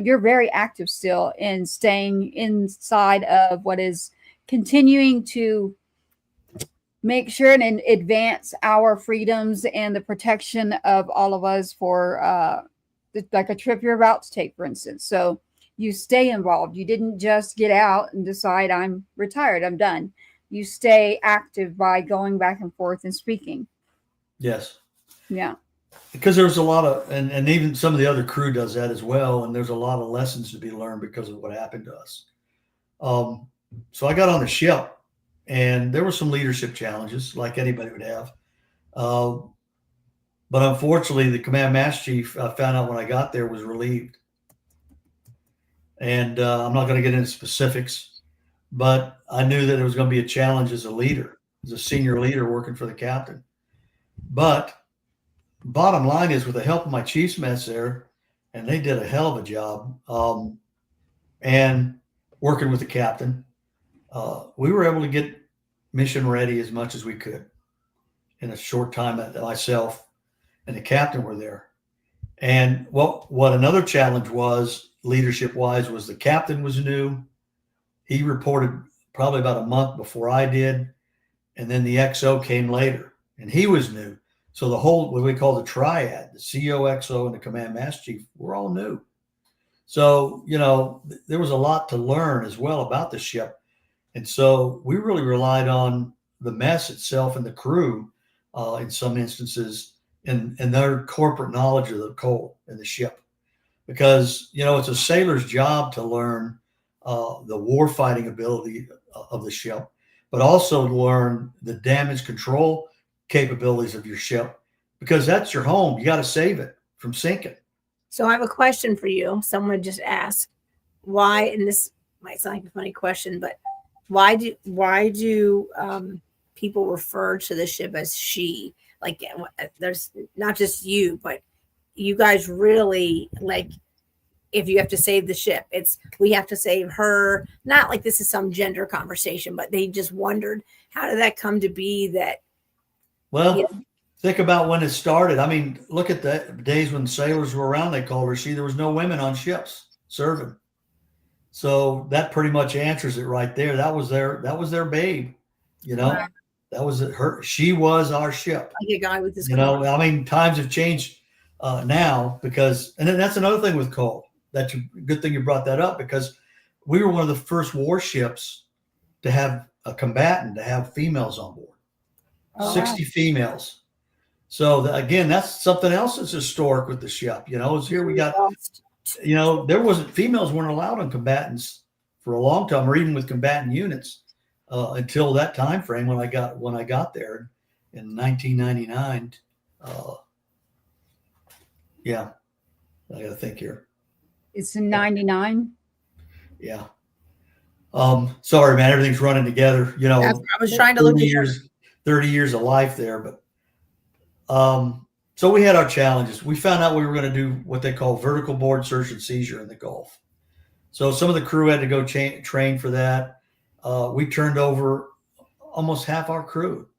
you're very active still in staying inside of what is continuing to make sure and advance our freedoms and the protection of all of us for like a trip you're about to take, for instance. So you stay involved. You didn't just get out and decide, I'm retired, I'm done. You stay active by going back and forth and speaking. Yes. Yeah. Because there's a lot of, and even some of the other crew does that as well. And there's a lot of lessons to be learned because of what happened to us. So I got on the ship and there were some leadership challenges like anybody would have. But unfortunately, the command master chief, I found out when I got there, was relieved. And I'm not going to get into specifics, but I knew that it was going to be a challenge as a leader, as a senior leader working for the captain. But bottom line is, with the help of my chief's mess there, and they did a hell of a job, and working with the captain, we were able to get mission ready as much as we could in a short time. That myself and the captain were there. And what another challenge was, leadership wise, was the captain was new. He reported probably about a month before I did. And then the XO came later and he was new. So the whole, what we call the triad, the CO, XO, and the command master chief, were all new. So, you know, there was a lot to learn as well about the ship. And so we really relied on the mess itself and the crew in some instances, and their corporate knowledge of the coal and the ship. Because, you know, it's a sailor's job to learn the warfighting ability of the ship, but also to learn the damage control capabilities of your ship, because that's your home. You got to save it from sinking. So I have a question for you. Someone just asked why, and this might sound like a funny question, but why do people refer to the ship as she? Like, there's not just you, but you guys really, like, if you have to save the ship, it's, we have to save her. Not like this is some gender conversation, but they just wondered, how did that come to be that? Well, you know, think about when it started. I mean, look at the days when sailors were around, they called her she. There was no women on ships serving. So that pretty much answers it right there. That was their babe, you know. Wow. That was her. She was our ship. Like a guy with this. You know, I mean, times have changed now because, and then that's another thing with coal. That's a good thing you brought that up, because we were one of the first warships to have a combatant, to have females on board. Oh, 60 wow. Females. So again, that's something else that's historic with the ship. You know, here we got, you know, females weren't allowed on combatants for a long time, or even with combatant units. Until that time frame when I got there in 1999. Yeah, I got to think here. It's in 99. Yeah. Sorry, man. Everything's running together. You know, I was trying to look at 30 years of life there, but so we had our challenges. We found out we were going to do what they call vertical board search and seizure in the Gulf. So some of the crew had to go train for that. We turned over almost half our crew.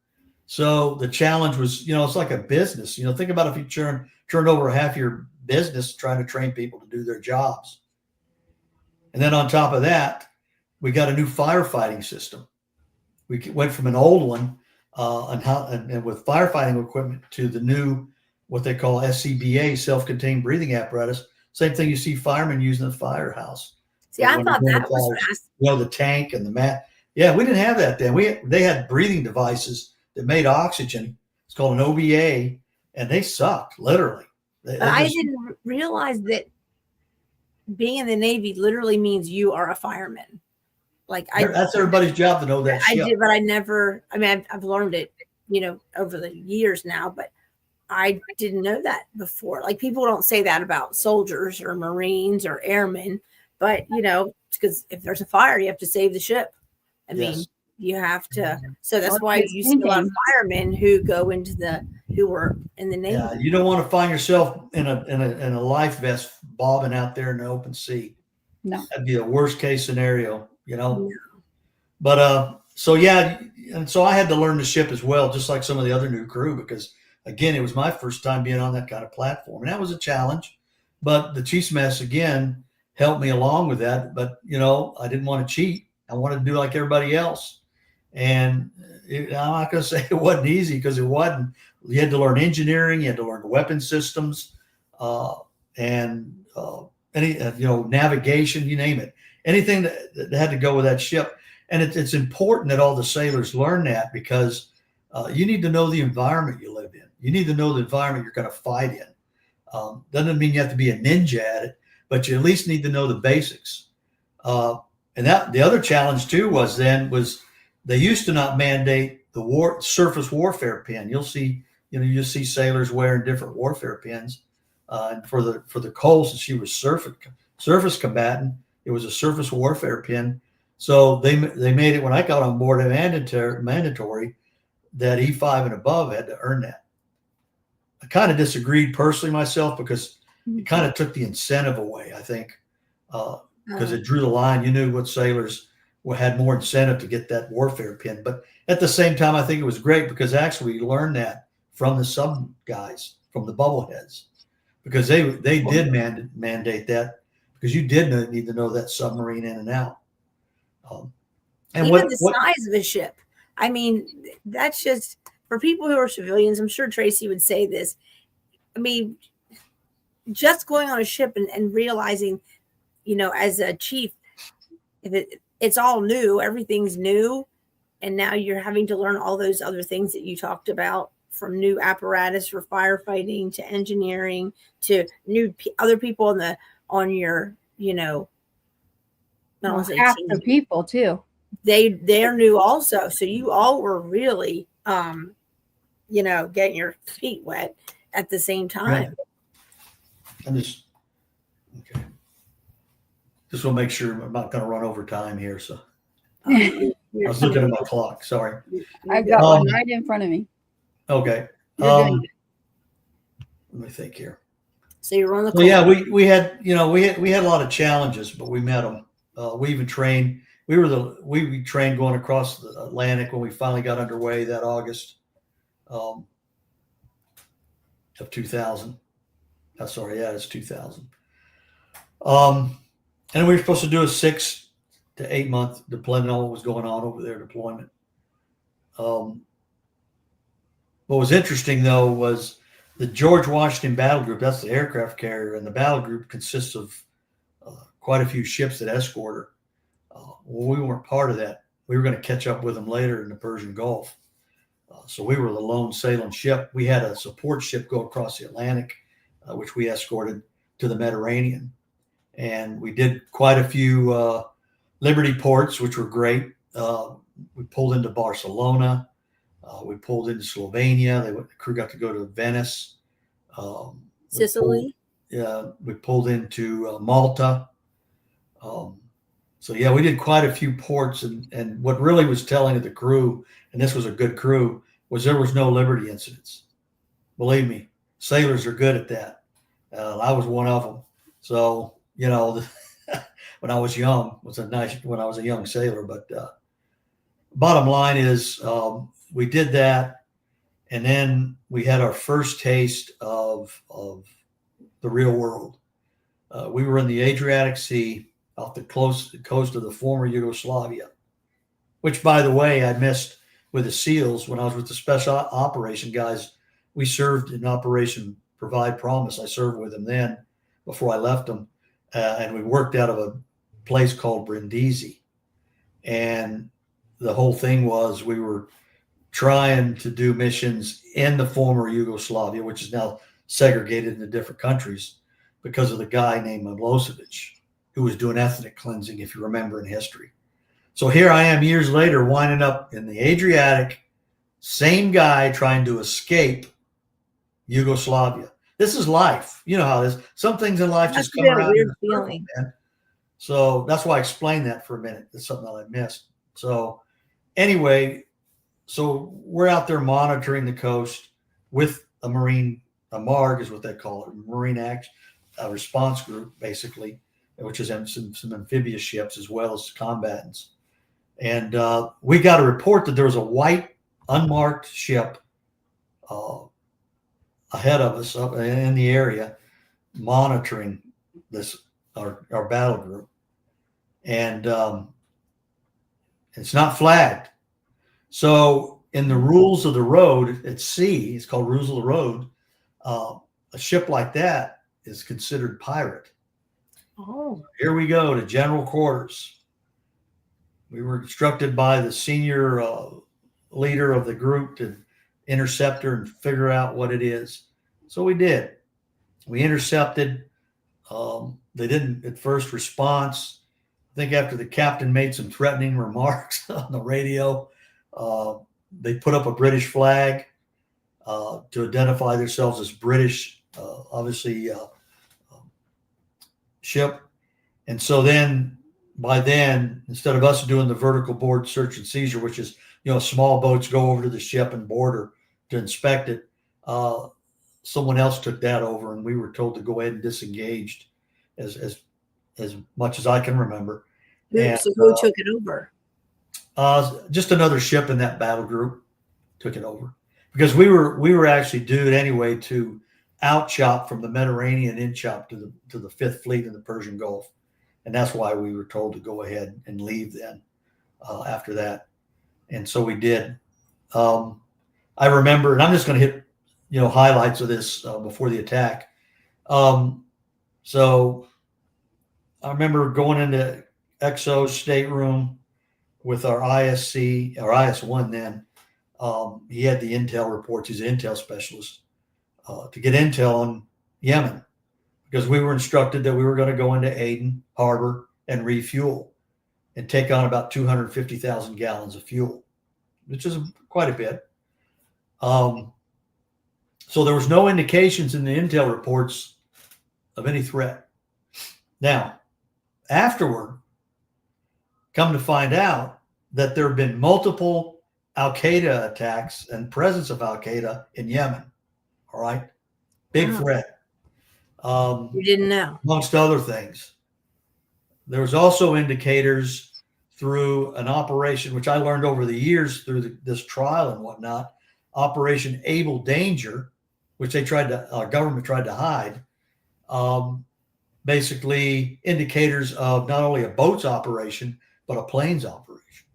So the challenge was, you know, it's like a business. You know, think about if you turned over half your business trying to train people to do their jobs. And then on top of that, we got a new firefighting system. We went from an old one and with firefighting equipment to the new, what they call SCBA, self-contained breathing apparatus. Same thing you see firemen using in the firehouse. See, I thought that was fast. You know, the tank and the mat. Yeah, we didn't have that then. They had breathing devices that made oxygen. It's called an OBA, and they sucked, literally. But I didn't realize that being in the Navy literally means you are a fireman. Like that's everybody's job to know that I shit. did, but I never, I mean, I've learned it, over the years now, but I didn't know that before. Like people don't say that about soldiers or Marines or airmen, but because if there's a fire, you have to save the ship. I mean, you have to. So that's why you see a lot of firemen who were in the Navy. Yeah, you don't want to find yourself in a life vest bobbing out there in the open sea. No, that'd be the worst case scenario, No. But so yeah, and so I had to learn the ship as well, just like some of the other new crew, because again, it was my first time being on that kind of platform, and that was a challenge. But the Chief's Mess again helped me along with that. But I didn't want to cheat. I wanted to do like everybody else. And I'm not going to say it wasn't easy, because it wasn't. You had to learn engineering, you had to learn weapon systems, and any navigation, you name it, anything that had to go with that ship. And it's important that all the sailors learn that, because you need to know the environment you live in. You need to know the environment you're going to fight in. Doesn't mean you have to be a ninja at it, but you at least need to know the basics. And that the other challenge too was they used to not mandate the surface warfare pin. You'll see sailors wearing different warfare pins. And for the COLE, since she was surface combatant, it was a surface warfare pin. So they made it, when I got on board, mandatory that E5 and above had to earn that. I kind of disagreed personally myself, because it kind of took the incentive away, I think, because it drew the line. You knew what sailors had more incentive to get that warfare pin. But at the same time, I think it was great, because actually we learned that from the sub guys, from the bubbleheads, because they did mandate that, because you did need to know that submarine in and out. And even the size of a ship. I mean, that's just for people who are civilians. I'm sure Tracy would say this. I mean, just going on a ship and realizing, as a chief, if it's all new, everything's new, and now you're having to learn all those other things that you talked about, from new apparatus for firefighting to engineering to new other people on your half the people too. They're new also. So you all were really getting your feet wet at the same time. I'm just want to make sure I'm not going to run over time here. So I was looking at my clock. Sorry. I've got one right in front of me. Okay. Let me think here. So you're on the. Well, yeah, we had a lot of challenges, but we met them. We even trained. We trained going across the Atlantic when we finally got underway that August of 2000. It's 2000. And we were supposed to do a 6 to 8 month, depending on what was going on over there, deployment. What was interesting though was the George Washington Battle Group. That's the aircraft carrier, and the battle group consists of quite a few ships that escort her. Well, we weren't part of that. We were going to catch up with them later in the Persian Gulf. So we were the lone sailing ship. We had a support ship go across the Atlantic, which we escorted to the Mediterranean. And we did quite a few Liberty ports, which were great. We pulled into Barcelona. We pulled into Slovenia. The crew got to go to Venice. Sicily. We pulled into Malta. So yeah, we did quite a few ports, and what really was telling of the crew, and this was a good crew, was there was no Liberty incidents. Believe me, sailors are good at that. I was one of them. So when I was young, when I was a young sailor. But bottom line is, we did that, and then we had our first taste of the real world. We were in the Adriatic Sea, off the coast of the former Yugoslavia, which, by the way, I missed with the SEALs when I was with the Special Operation guys. We served in Operation Provide Promise. I served with them then before I left them, and we worked out of a place called Brindisi. And the whole thing was we were trying to do missions in the former Yugoslavia, which is now segregated into different countries because of the guy named Milosevic, who was doing ethnic cleansing, if you remember in history. So here I am years later winding up in the Adriatic, same guy trying to escape Yugoslavia. This is life. You know how this, some things in life just come around. A weird feeling. Man. So that's why I explained that for a minute. It's something that I missed. So anyway, so we're out there monitoring the coast with a MARG is what they call it, Marine Action Response Group, basically, which is some amphibious ships as well as combatants. And we got a report that there was a white unmarked ship ahead of us up in the area monitoring this our battle group. And it's not flagged. So in the rules of the road at sea, it's called rules of the road, a ship like that is considered pirate. Oh. Here we go to general quarters. We were instructed by the senior leader of the group to intercept her and figure out what it is. So we did. We intercepted. They didn't at first response. I think after the captain made some threatening remarks on the radio, they put up a British flag to identify themselves as British, obviously, ship. And so then, by then, instead of us doing the vertical board search and seizure, which is, small boats go over to the ship and board her to inspect it, someone else took that over, and we were told to go ahead and disengage as much as I can remember. So who took it over? Just another ship in that battle group took it over, because we were actually due anyway to outchop from the Mediterranean inchop to the Fifth Fleet in the Persian Gulf, and that's why we were told to go ahead and leave then after that, and so we did. I remember, and I'm just going to hit highlights of this before the attack. So I remember going into XO's stateroom with our ISC or IS-1 then. He had the intel reports. He's an intel specialist to get intel on Yemen, because we were instructed that we were going to go into Aden Harbor and refuel and take on about 250,000 gallons of fuel, which is quite a bit. So there was no indications in the intel reports of any threat. Now, afterward, come to find out that there have been multiple Al-Qaeda attacks and presence of Al-Qaeda in Yemen. All right. Big threat. You didn't know. Amongst other things. There was also indicators through an operation, which I learned over the years through this trial and whatnot, Operation Able Danger, which our government tried to hide. Basically indicators of not only a boat's operation, but a plane's operation.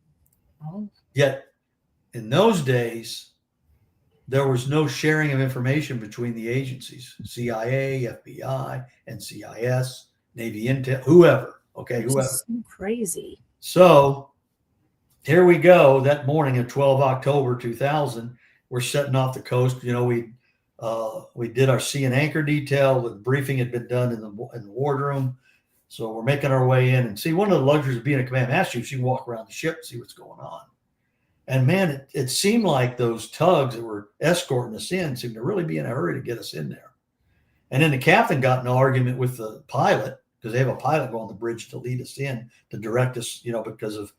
Oh. Yet in those days, there was no sharing of information between the agencies, CIA, FBI, NCIS, Navy Intel, whoever. Okay, whoever. So crazy. So here we go. That morning of 12 October 2000, we're setting off the coast. We did our sea and anchor detail. The briefing had been done in the wardroom. So we're making our way in, and see, one of the luxuries of being a command master is you can walk around the ship and see what's going on. And man, it seemed like those tugs that were escorting us in seemed to really be in a hurry to get us in there. And then the captain got in an argument with the pilot, because they have a pilot go on the bridge to lead us in, to direct us, because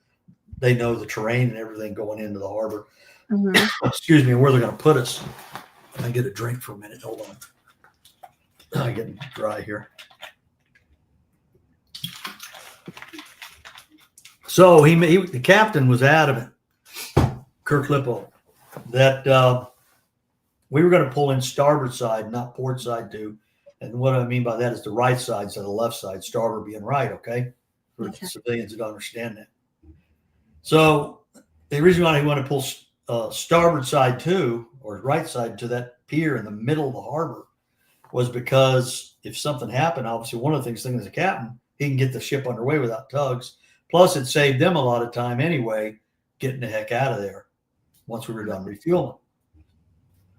they know the terrain and everything going into the harbor. Mm-hmm. Excuse me, where they're going to put us. I get a drink for a minute. Hold on. I'm getting dry here. So the captain was adamant, Kirk Lippo, that we were going to pull in starboard side, not port side too. And what I mean by that is the right side instead of the left side, starboard being right, okay? For civilians that understand that. So the reason why he wanted to pull starboard side too, or right side to that pier in the middle of the harbor, was because if something happened, obviously one of the things, thinking as a captain, he can get the ship underway without tugs. Plus, it saved them a lot of time anyway, getting the heck out of there once we were done refueling.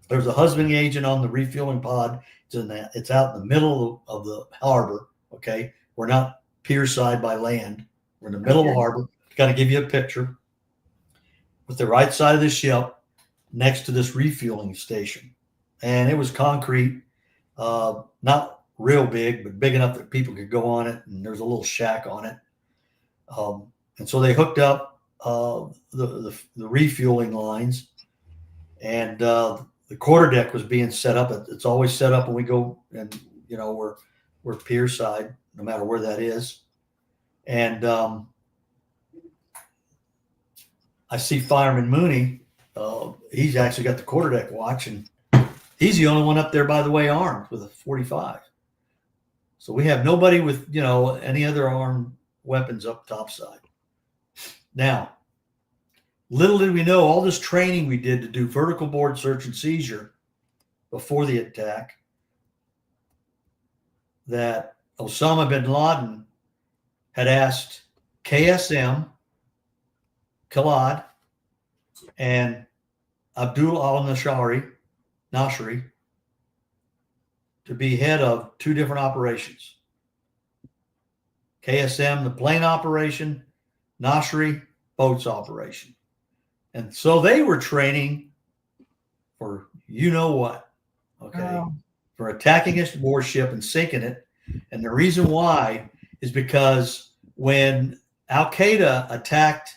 There's a husbanding agent on the refueling pod. It's out in the middle of the harbor. Okay. We're not pier side by land. We're in the middle of the harbor. Got to give you a picture with the right side of the ship next to this refueling station. And it was concrete, not real big, but big enough that people could go on it. And there's a little shack on it. And so they hooked up the refueling lines, and the quarterdeck was being set up. It's always set up when we go, and we're pier side, no matter where that is. And I see Fireman Mooney. He's actually got the quarterdeck watch, and he's the only one up there, by the way, armed with a 45. So we have nobody with any other armed weapons up topside. Now, little did we know, all this training we did to do vertical board search and seizure before the attack, that Osama bin Laden had asked KSM, Khalid, and Abdul al-Nashri to be head of two different operations. KSM, the plane operation, Nashri, boats operation. And so they were training for what, okay, for attacking a warship and sinking it. And the reason why is because when Al-Qaeda attacked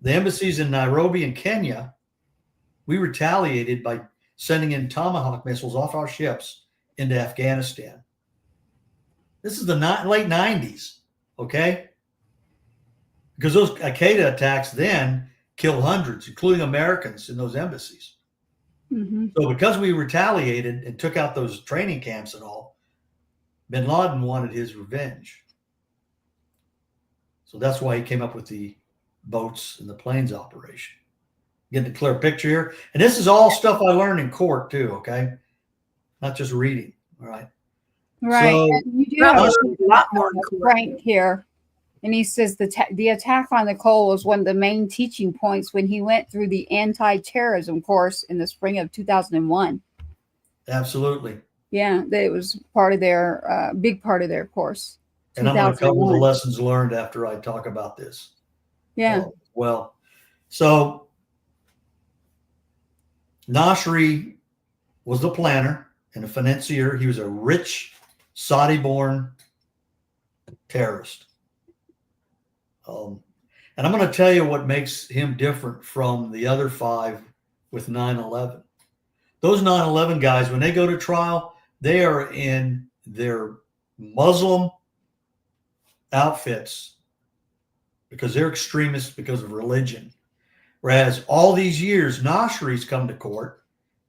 the embassies in Nairobi and Kenya, we retaliated by sending in Tomahawk missiles off our ships into Afghanistan. This is the late 90s, okay? Because those Al-Qaeda attacks then killed hundreds, including Americans in those embassies. Mm-hmm. So because we retaliated and took out those training camps and all, bin Laden wanted his revenge. So that's why he came up with the boats and the planes operation. Getting a clear picture here. And this is all stuff I learned in court too, okay? Not just reading, all right? Right. So, and you do have a lot more in court. Frank here. And he says the attack on the Cole was one of the main teaching points when he went through the anti-terrorism course in the spring of 2001. Absolutely. Yeah, it was part of their big part of their course. And I'm going to cover the lessons learned after I talk about this. Yeah. Well, so Nashri was the planner and a financier. He was a rich Saudi-born terrorist. And I'm going to tell you what makes him different from the other five with 9/11. Those 9/11 guys, when they go to trial, they are in their Muslim outfits because they're extremists because of religion. Whereas all these years, Nashri's come to court,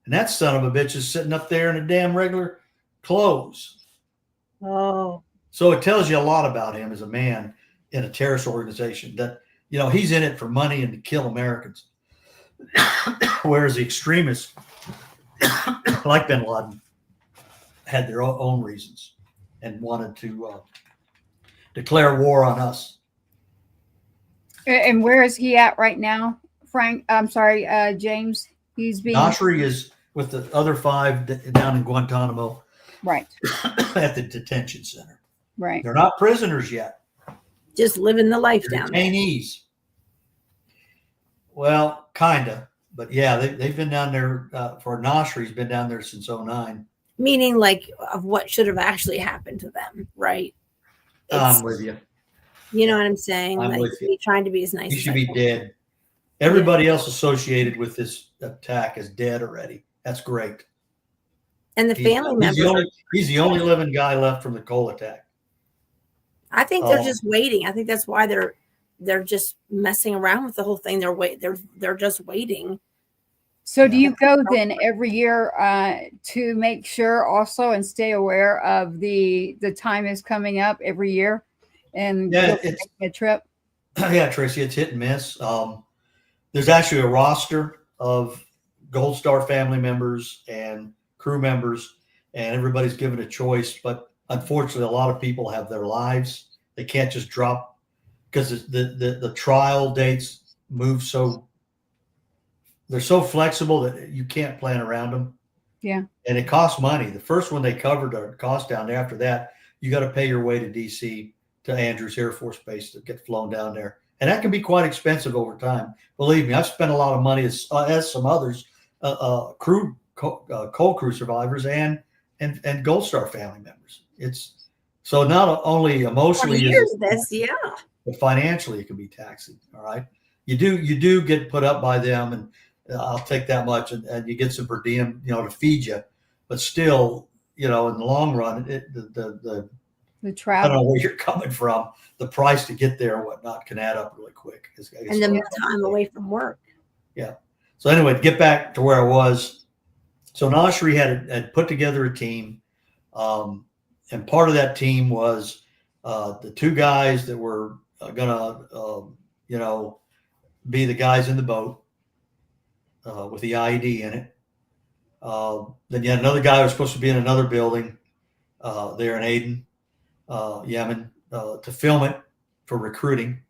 and that son of a bitch is sitting up there in a damn regular clothes. Oh. So it tells you a lot about him as a man in a terrorist organization, that he's in it for money and to kill Americans. Whereas the extremists like bin Laden had their own reasons and wanted to declare war on us. And where is he at right now, Frank? I'm sorry, James. He's being Nashri is with the other five down in Guantanamo, right at the detention center. Right. They're not prisoners yet. Just living the life down there. Detainees. Well, kind of. But yeah, they've been down there for Nashri's been down there since 2009. Meaning like of what should have actually happened to them, right? I'm with you. You know what I'm saying? I'm like with you. trying to be as nice He as should I be can. dead. Everybody else associated with this attack is dead already. That's great. And the family members. He's the only living guy left from the Cole attack. I think they're just waiting. I think that's why they're just messing around with the whole thing. They're just waiting. So do you go then every year to make sure also and stay aware of the time is coming up every year and it's a trip? Yeah, Tracy, it's hit and miss. There's actually a roster of Gold Star family members and crew members, and everybody's given a choice. But unfortunately, a lot of people have their lives. They can't just drop because the trial dates move they're so flexible that you can't plan around them. Yeah. And it costs money. The first one they covered our cost down there. After that, you got to pay your way to DC to Andrews Air Force Base to get flown down there. And that can be quite expensive over time. Believe me, I've spent a lot of money as some others, coal crew survivors and Gold Star family members. It's so not only emotionally, but financially it can be taxing. All right. You do get put up by them, and I'll take that much, and you get some per diem, to feed you, but still, in the long run, the travel, I don't know where you're coming from. The price to get there and whatnot can add up really quick. And the time away from work. Yeah. So anyway, to get back to where I was, so Nashri had put together a team, and part of that team was the two guys that were gonna, be the guys in the boat with the IED in it. Then you had another guy who was supposed to be in another building there in Aden, Yemen, to film it for recruiting.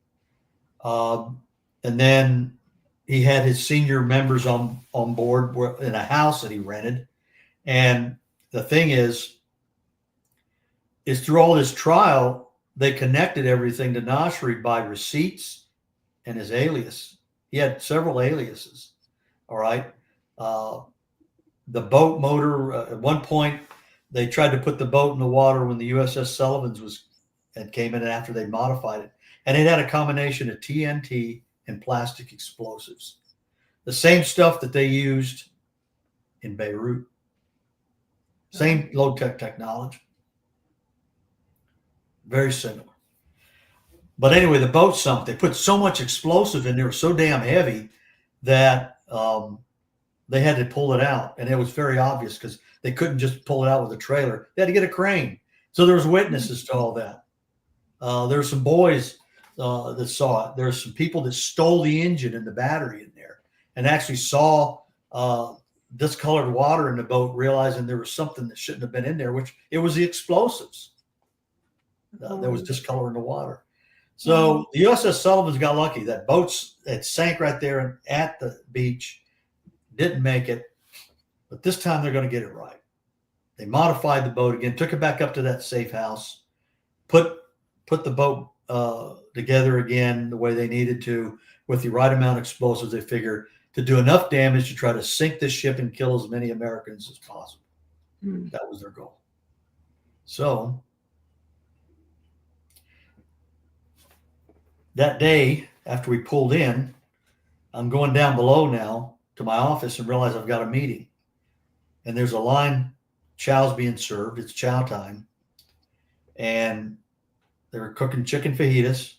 And then he had his senior members on board in a house that he rented. And the thing is through all this trial, they connected everything to Nashri by receipts and his alias. He had several aliases. All right. The boat motor, at one point, they tried to put the boat in the water when the USS Sullivan's came in after they modified it. And it had a combination of TNT and plastic explosives. The same stuff that they used in Beirut. Same low-tech technology. Very similar. But anyway, the boat sunk. They put so much explosive in there, it was so damn heavy that they had to pull it out. And it was very obvious because they couldn't just pull it out with a trailer. They had to get a crane. So there was witnesses to all that. There were some boys that saw it. There were some people that stole the engine and the battery in there and actually saw discolored water in the boat, realizing there was something that shouldn't have been in there, which it was the explosives that was discoloring the water. So the USS Sullivan's got lucky. That it sank right there at the beach, didn't make it, but this time they're going to get it right. They modified the boat again, took it back up to that safe house, put the boat together again the way they needed to with the right amount of explosives, they figure, to do enough damage to try to sink this ship and kill as many Americans as possible. That was their goal. So that day, after we pulled in, I'm going down below now to my office and realize I've got a meeting. And there's a line, chow's being served. It's chow time. And they were cooking chicken fajitas.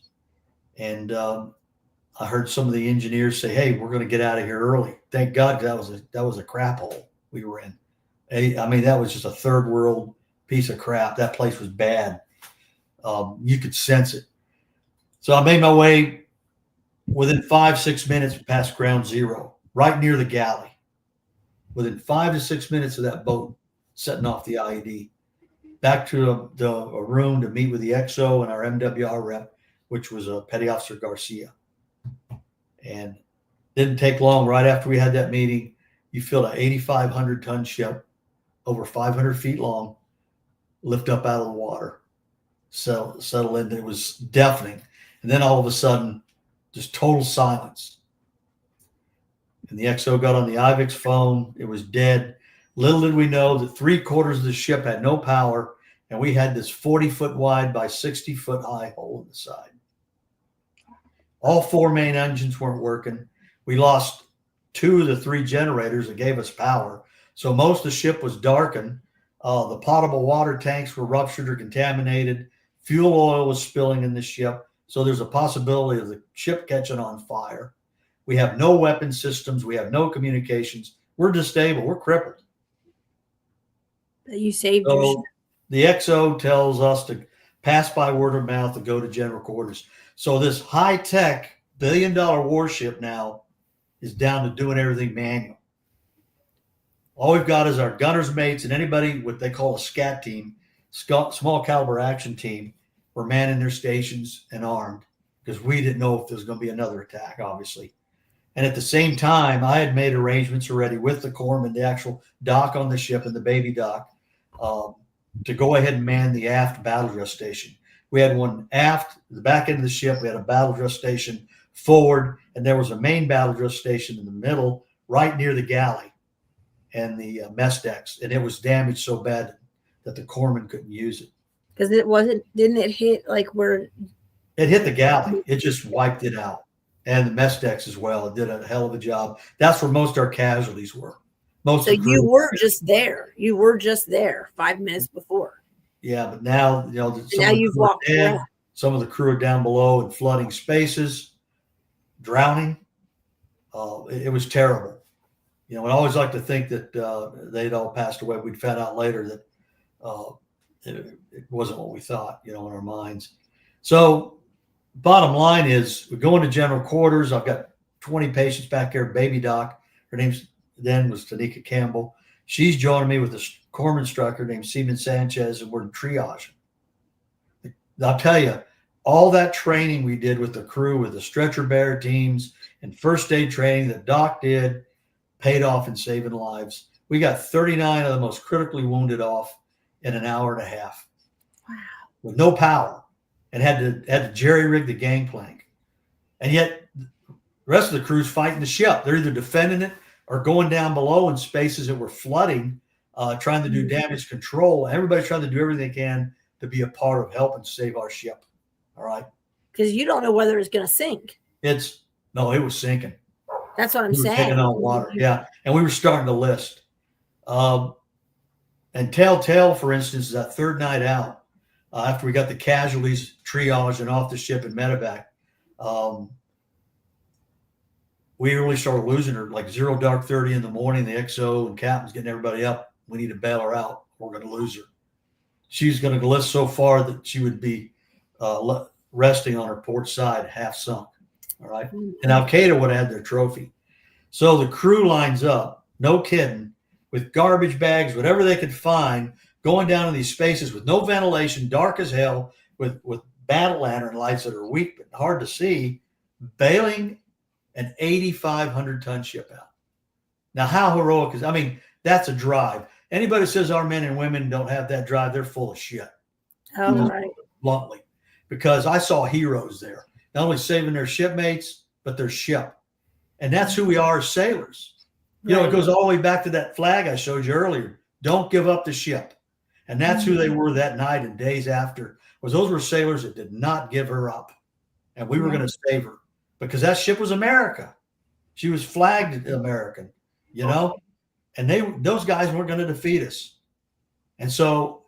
And I heard some of the engineers say, "Hey, we're going to get out of here early." Thank God, that was a crap hole we were in. I mean, that was just a third world piece of crap. That place was bad. You could sense it. So I made my way within 5-6 minutes past ground zero, right near the galley. Within 5 to 6 minutes of that boat setting off the IED, back to a room to meet with the XO and our MWR rep, which was Petty Officer Garcia. And didn't take long. Right after we had that meeting, you feel an 8,500-ton ship, over 500 feet long, lift up out of the water, settle in. It was deafening. And then all of a sudden, just total silence. And the XO got on the IVX phone. It was dead. Little did we know that 3/4 of the ship had no power, and we had this 40-foot wide by 60-foot high hole in the side. All 4 main engines weren't working. We lost 2 of the 3 generators that gave us power. So most of the ship was darkened. The potable water tanks were ruptured or contaminated. Fuel oil was spilling in the ship. So there's a possibility of the ship catching on fire. We have no weapon systems. We have no communications. We're disabled. We're crippled. You saved your ship. The XO tells us to pass by word of mouth to go to general quarters. So this high-tech billion-dollar warship now is down to doing everything manual. All we've got is our gunner's mates and anybody what they call a SCAT team, small caliber action team, were manning their stations and armed. because we didn't know if there was going to be another attack, obviously. And at the same time, I had made arrangements already with the corpsman, the actual dock on the ship and the baby dock, to go ahead and man the aft battle dress station. We had one aft, the back end of the ship. We had a battle dress station forward, and there was a main battle dress station in the middle, right near the galley and the mess decks. And it was damaged so bad that the corpsman couldn't use it. Because didn't it hit like where? It hit the galley. It just wiped it out. And the mess decks as well. It did a hell of a job. That's where most of our casualties were. So you were just there. You were just there 5 minutes before. Yeah, but now, now you've walked around. Some of the crew are down below in flooding spaces, drowning. It was terrible. I always like to think that they'd all passed away. We'd found out later that it wasn't what we thought, in our minds. So bottom line is we go into general quarters. I've got 20 patients back there, baby doc. Her name's then was Tanika Campbell. She's joining me with a corps instructor named Seaman Sanchez, and we're in triage. I'll tell you, all that training we did with the crew, with the stretcher bearer teams and first aid training that Doc did, paid off in saving lives. We got 39 of the most critically wounded off in an hour and a half. Wow. With no power, and had to jerry-rig the gangplank. And yet the rest of the crew's fighting the ship. They're either defending it or going down below in spaces that were flooding, trying to do damage control. Everybody's trying to do everything they can to be a part of helping save our ship. All right. Because you don't know whether it's going to sink. It was sinking. That's what I'm saying. Taking on water. Yeah. And we were starting to list. And Telltale, for instance, that third night out, after we got the casualties triaged and off the ship and medevac, we really started losing her, like 0 dark 30 in the morning. The XO and captain's getting everybody up. We need to bail her out. We're going to lose her. She's going to list so far that she would be resting on her port side, half sunk. All right. And Al-Qaeda would have had their trophy. So the crew lines up, no kidding, with garbage bags, whatever they could find, going down in these spaces with no ventilation, dark as hell, with battle lantern lights that are weak but hard to see, bailing an 8,500-ton ship out. Now, how heroic is, that's a drive. Anybody says our men and women don't have that drive, they're full of shit. Oh, right. Bluntly. Because I saw heroes there, not only saving their shipmates, but their ship. And that's who we are as sailors. It goes all the way back to that flag I showed you earlier. Don't give up the ship. And that's who they were that night and days after. Those were sailors that did not give her up. And we were going to save her because that ship was America. She was flagged American, and those guys weren't going to defeat us. And so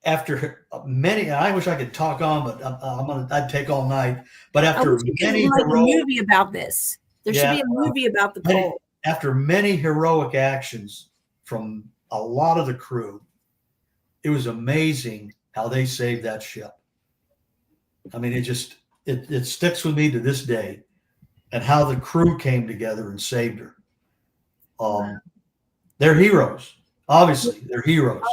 after many, and I wish I could talk on, but I'd take all night. But after many a movie about this, there should be a movie about the Cole. After many heroic actions from a lot of the crew, it was amazing how they saved that ship. It sticks with me to this day, and how the crew came together and saved her. They're heroes. Obviously, they're heroes.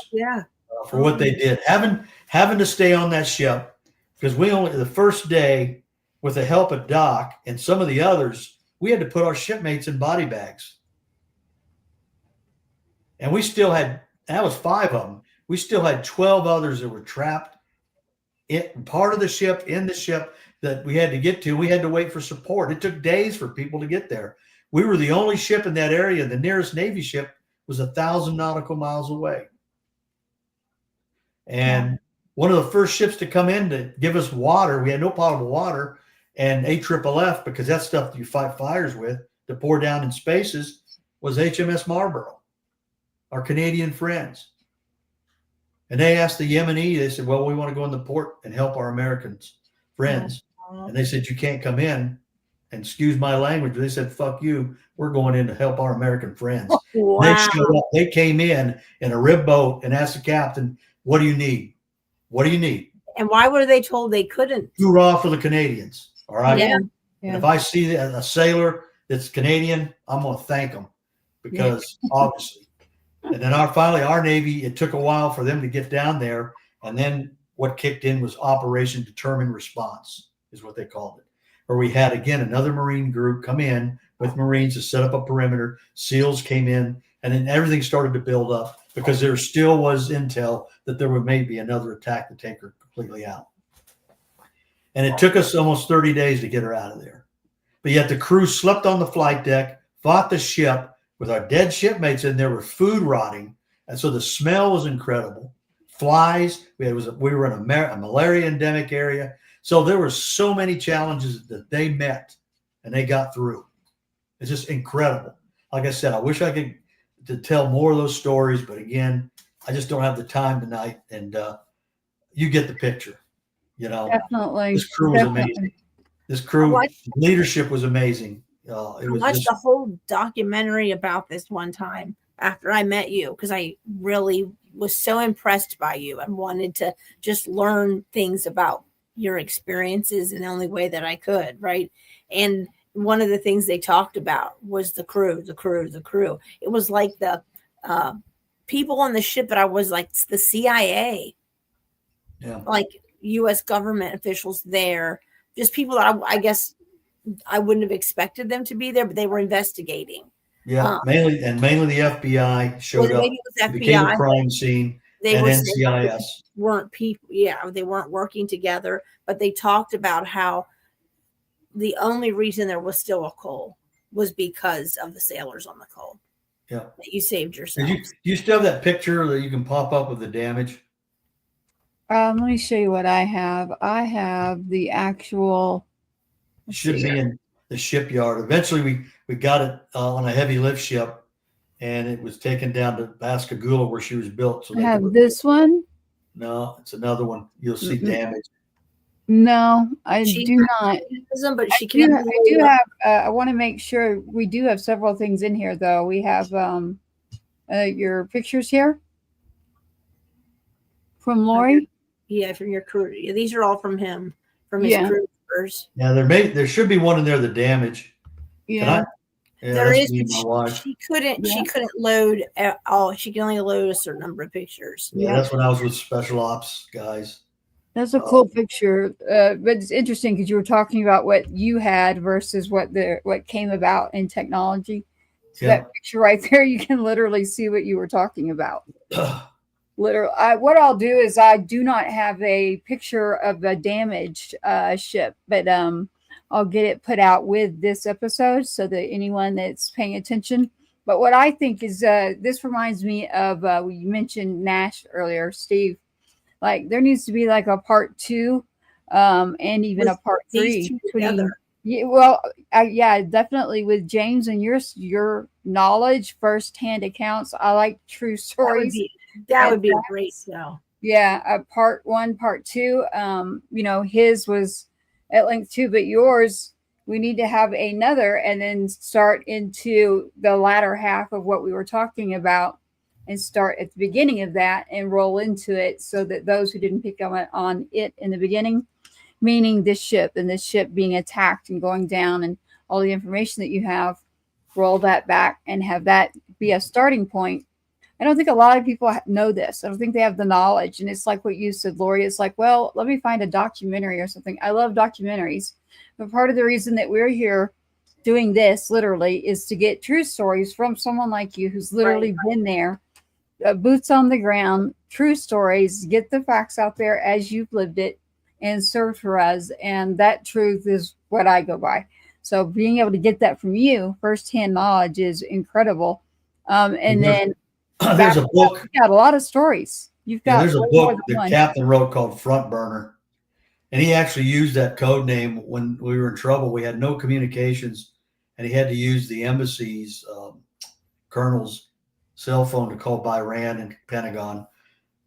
For what they did. Having to stay on that ship, because the first day, with the help of Doc and some of the others, we had to put our shipmates in body bags. And we still had, that was 5 of them. We still had 12 others that were trapped in part of the ship, in the ship that we had to get to. We had to wait for support. It took days for people to get there. We were the only ship in that area. The nearest Navy ship was 1,000 nautical miles away. And one of the first ships to come in to give us water, we had no potable water, and AFFF, because that's stuff you fight fires with, to pour down in spaces, was HMS Marlborough, our Canadian friends. And they asked the Yemeni, they said, well, we want to go in the port and help our American friends. And they said, you can't come in. And excuse my language, but they said, fuck you. We're going in to help our American friends. Wow. They showed up. They came in a rib boat and asked the captain, what do you need? What do you need? And why were they told they couldn't? Hoorah for the Canadians. All right. Yeah. And if I see a sailor that's Canadian, I'm going to thank them, because obviously. And then finally our Navy, it took a while for them to get down there. And then what kicked in was Operation Determined Response, is what they called it. where we had, again, another Marine group come in with Marines to set up a perimeter. SEALs came in, and then everything started to build up because there still was intel that there would maybe another attack to take her completely out. And it took us almost 30 days to get her out of there. But yet the crew slept on the flight deck, fought the ship with our dead shipmates in there with food rotting. And so the smell was incredible. Flies, we were in a malaria endemic area. So there were so many challenges that they met and they got through. It's just incredible. Like I said, I wish I could to tell more of those stories, but again, I just don't have the time tonight. And you get the picture. Definitely. This crew was amazing. This crew leadership was amazing. I watched the whole documentary about this one time after I met you because I really was so impressed by you and wanted to just learn things about your experiences in the only way that I could, right? And one of the things they talked about was the crew. It was like the people on the ship that I was like the CIA, like U.S. government officials there, just people that I guess I wouldn't have expected them to be there, but they were investigating. Yeah, mainly the FBI showed up. It became a crime scene. They were NCIS weren't people. Yeah, they weren't working together, but they talked about how the only reason there was still a Cole was because of the sailors on the Cole. Yeah, that you saved yourself. Do you still have that picture that you can pop up with the damage? Let me show you what I have. I have the actual. Should be in the shipyard. Eventually, we got it on a heavy lift ship, and it was taken down to Pascagoula where she was built. So I have this one. No, it's another one. You'll see damage. No, I do not. But she can. I do have. I want to make sure we do have several things in here, though. We have your pictures here from Lori. Yeah, from your crew. Yeah, these are all from him, from his crew members. Yeah, there should be one in there. The damage. Yeah. There is. She couldn't load at all. She can only load a certain number of pictures. Yeah, that's when I was with special ops guys. That's a cool picture, but it's interesting because you were talking about what you had versus what came about in technology. So that picture right there, you can literally see what you were talking about. Literally, what I'll do is I do not have a picture of a damaged ship, but I'll get it put out with this episode so that anyone that's paying attention. But what I think is this reminds me of you mentioned Nash earlier, Steve. Like there needs to be like a part 2 and even a part 3. Yeah, definitely with James and your knowledge, firsthand accounts. I like true stories. That would be a great show. Yeah, part 1, part 2. His was at length 2, but yours, we need to have another and then start into the latter half of what we were talking about and start at the beginning of that and roll into it so that those who didn't pick up on it in the beginning, meaning this ship being attacked and going down and all the information that you have, roll that back and have that be a starting point. I don't think a lot of people know this. I don't think they have the knowledge. And it's like what you said, Lori. It's like, well, let me find a documentary or something. I love documentaries. But part of the reason that we're here doing this literally is to get true stories from someone like you who's literally been there, boots on the ground, true stories, get the facts out there as you've lived it and served for us. And that truth is what I go by. So being able to get that from you, firsthand knowledge, is incredible. And then there's a book. You got a lot of stories. You've got there's a book the captain wrote called Front Burner, and he actually used that code name when we were in trouble. We had no communications, and he had to use the embassy's colonel's cell phone to call Bahrain and Pentagon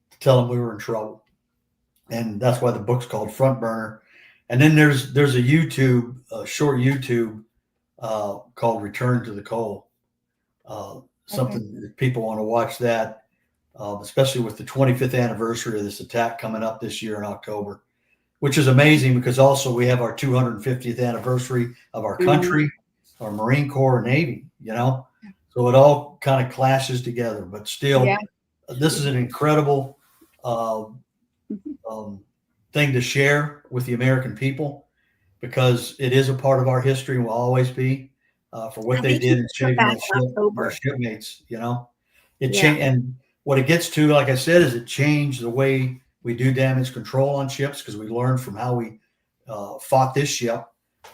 to tell them we were in trouble, and that's why the book's called Front Burner. And then there's a short YouTube called Return to the Cole. Something that people want to watch that, especially with the 25th anniversary of this attack coming up this year in October, which is amazing because also we have our 250th anniversary of our country, our Marine Corps and Navy, so it all kind of clashes together, but still, this is an incredible thing to share with the American people because it is a part of our history and will always be, for what I they think did he in came saving back that in ship, their October. shipmates. It Yeah. changed, and what it gets to, like I said, is it changed the way we do damage control on ships, because we learned from how we fought this ship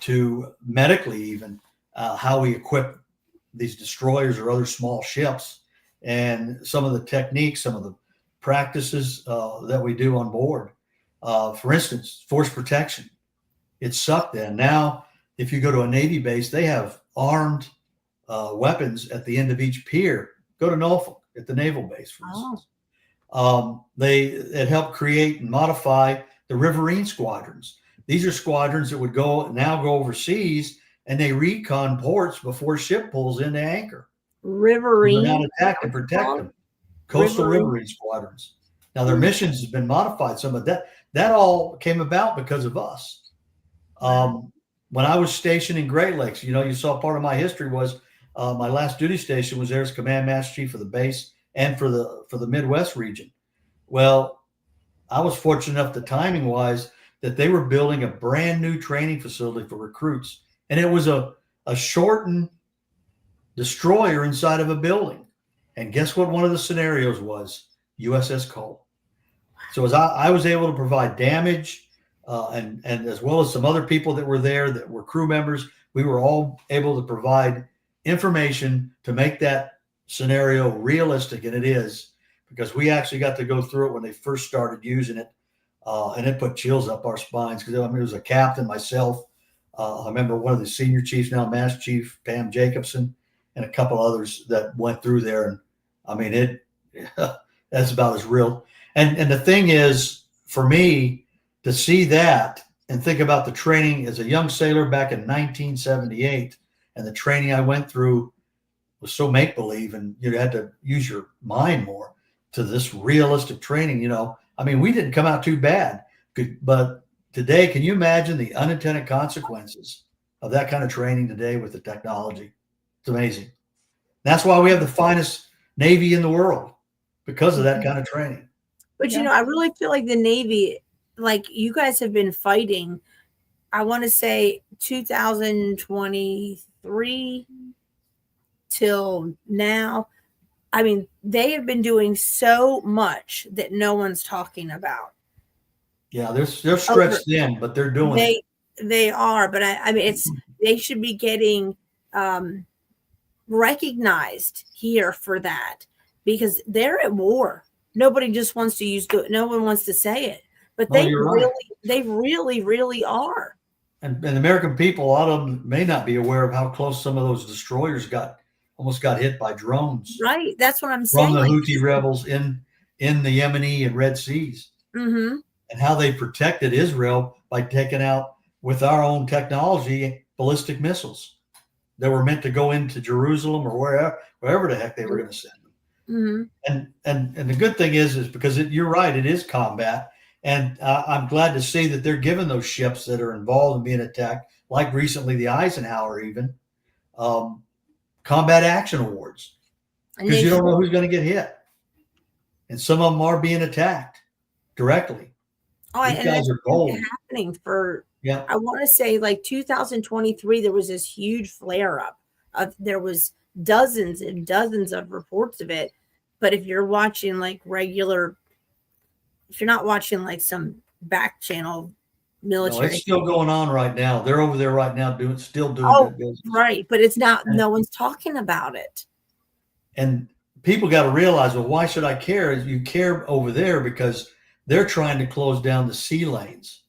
to medically even how we equip these destroyers or other small ships, and some of the techniques, some of the practices that we do on board. For instance, force protection. It sucked then. Now, if you go to a Navy base, they have armed weapons at the end of each pier. Go to Norfolk at the naval base, for instance. It helped create and modify the riverine squadrons. These are squadrons that would go overseas, and they recon ports before ship pulls into anchor. Riverine. Learn how to attack and protect them. Coastal riverine squadrons. Now their missions has been modified some, but that all came about because of us. When I was stationed in Great Lakes, you saw part of my history was my last duty station was there as Command Master Chief of the base and for the Midwest region. Well, I was fortunate enough, the timing wise, that they were building a brand new training facility for recruits, and it was a shortened destroyer inside of a building. And guess what? One of the scenarios was USS COLE. So as I was able to provide damage, and as well as some other people that were there that were crew members, we were all able to provide information to make that scenario realistic, and it is, because we actually got to go through it when they first started using it, and it put chills up our spines, because it was a captain, myself, I remember one of the senior chiefs, now Master Chief Pam Jacobson, and a couple others that went through there, and I mean that's about as real. And the thing is, for me to see that and think about the training as a young sailor back in 1978, and the training I went through was so make-believe, and you had to use your mind more, to this realistic training. I mean, we didn't come out too bad, but today, can you imagine the unintended consequences of that kind of training today with the technology? It's amazing. That's why we have the finest Navy in the world, because of that kind of training. But I really feel like the Navy, like you guys have been fighting, I want to say 2023 till now. I mean, they have been doing so much that no one's talking about. Yeah, they're stretched thin, but they're doing it. They are, but I mean, they should be getting recognized here for that, because they're at war. Nobody just wants to no one wants to say it, but they really are. And the American people, a lot of them may not be aware of how close some of those destroyers almost got hit by drones. Right. That's what I'm saying. From the Houthi rebels in the Yemeni and Red Seas. Mm-hmm. And how they protected Israel by taking out, with our own technology, ballistic missiles that were meant to go into Jerusalem or wherever the heck they were going to send them. Mm-hmm. And the good thing is because you're right, it is combat. And I'm glad to see that they're giving those ships that are involved in being attacked, like recently the Eisenhower even, combat action awards, because you don't know who's going to get hit. And some of them are being attacked directly. Oh, and that's happening for, I want to say like 2023, there was this huge flare up there was dozens and dozens of reports of it. But if you're watching if you're not watching like some back channel military, it's still going on right now. They're over there right now still doing good business. Right. But it's not, no one's talking about it. And people got to realize, well, why should I care? You care over there because they're trying to close down the sea lanes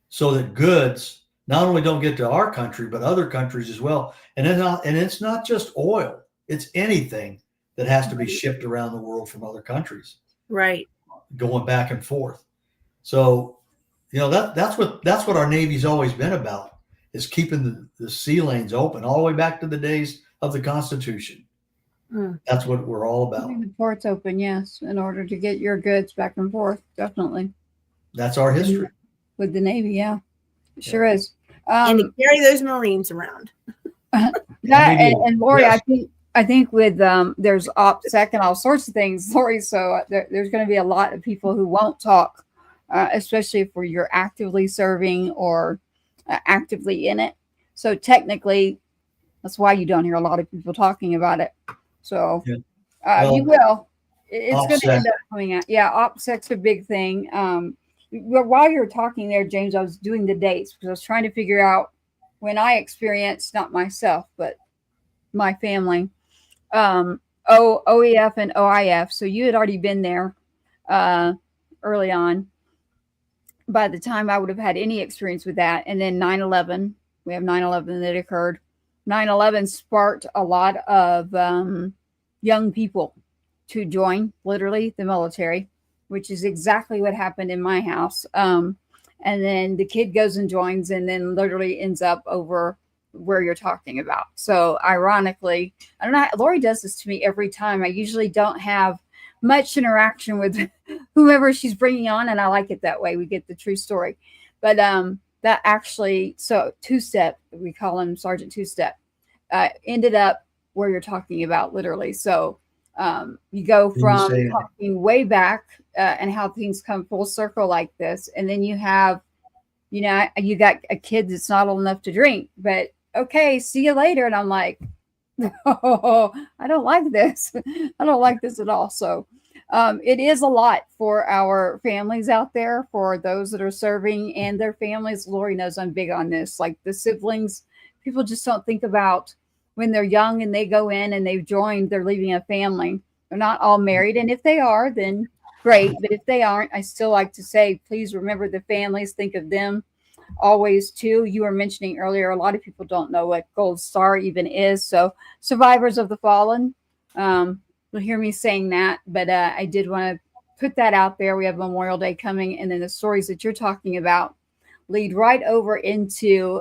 so that goods not only don't get to our country, but other countries as well. And it's not just oil. It's anything that has to be shipped around the world from other countries. Right. Going back and forth. So, that's what our Navy's always been about, is keeping the sea lanes open all the way back to the days of the Constitution. That's what we're all about. Keeping the ports open, yes, in order to get your goods back and forth. Definitely. That's our history. With the Navy, yeah. It sure is. And to carry those Marines around. And Lori, yes. I think with there's OPSEC and all sorts of things, Lori, so there's going to be a lot of people who won't talk, especially if you're actively serving or actively in it. So technically, that's why you don't hear a lot of people talking about it. So Yeah. you will. It's going to OPSEC. end up coming out. Yeah, OPSEC's a big thing. While you were talking there, James, I was doing the dates because I was trying to figure out when I experienced, not myself, but my family, OEF and OIF. So you had already been there early on. By the time I would have had any experience with that. And then 9/11, we have 9/11 that occurred. 9/11 sparked a lot of young people to join, literally, the military, which is exactly what happened in my house. And then the kid goes and joins and then literally ends up over where you're talking about. So ironically, I don't know, Lori does this to me every time. I usually don't have much interaction with whomever she's bringing on, and I like it that way. We get the true story. But that actually, so Two-Step, we call him Sergeant Two-Step, ended up where you're talking about, literally. So you go from talking way back and how things come full circle like this, and then you have, you know, you got a kid that's not old enough to drink, but okay, see you later. And I'm like, oh, I don't like this. I don't like this at all. So it is a lot for our families out there, for those that are serving and their families. Lori knows I'm big on this. Like the siblings, people just don't think about when they're young and they go in and they've joined, they're leaving a family. They're not all married. And if they are, then great. But if they aren't, I still like to say, please remember the families, think of them always too. You were mentioning earlier, a lot of people don't know what Gold Star even is. So survivors of the fallen, you'll hear me saying that, but I did want to put that out there. We have Memorial Day coming, and then the stories that you're talking about lead right over into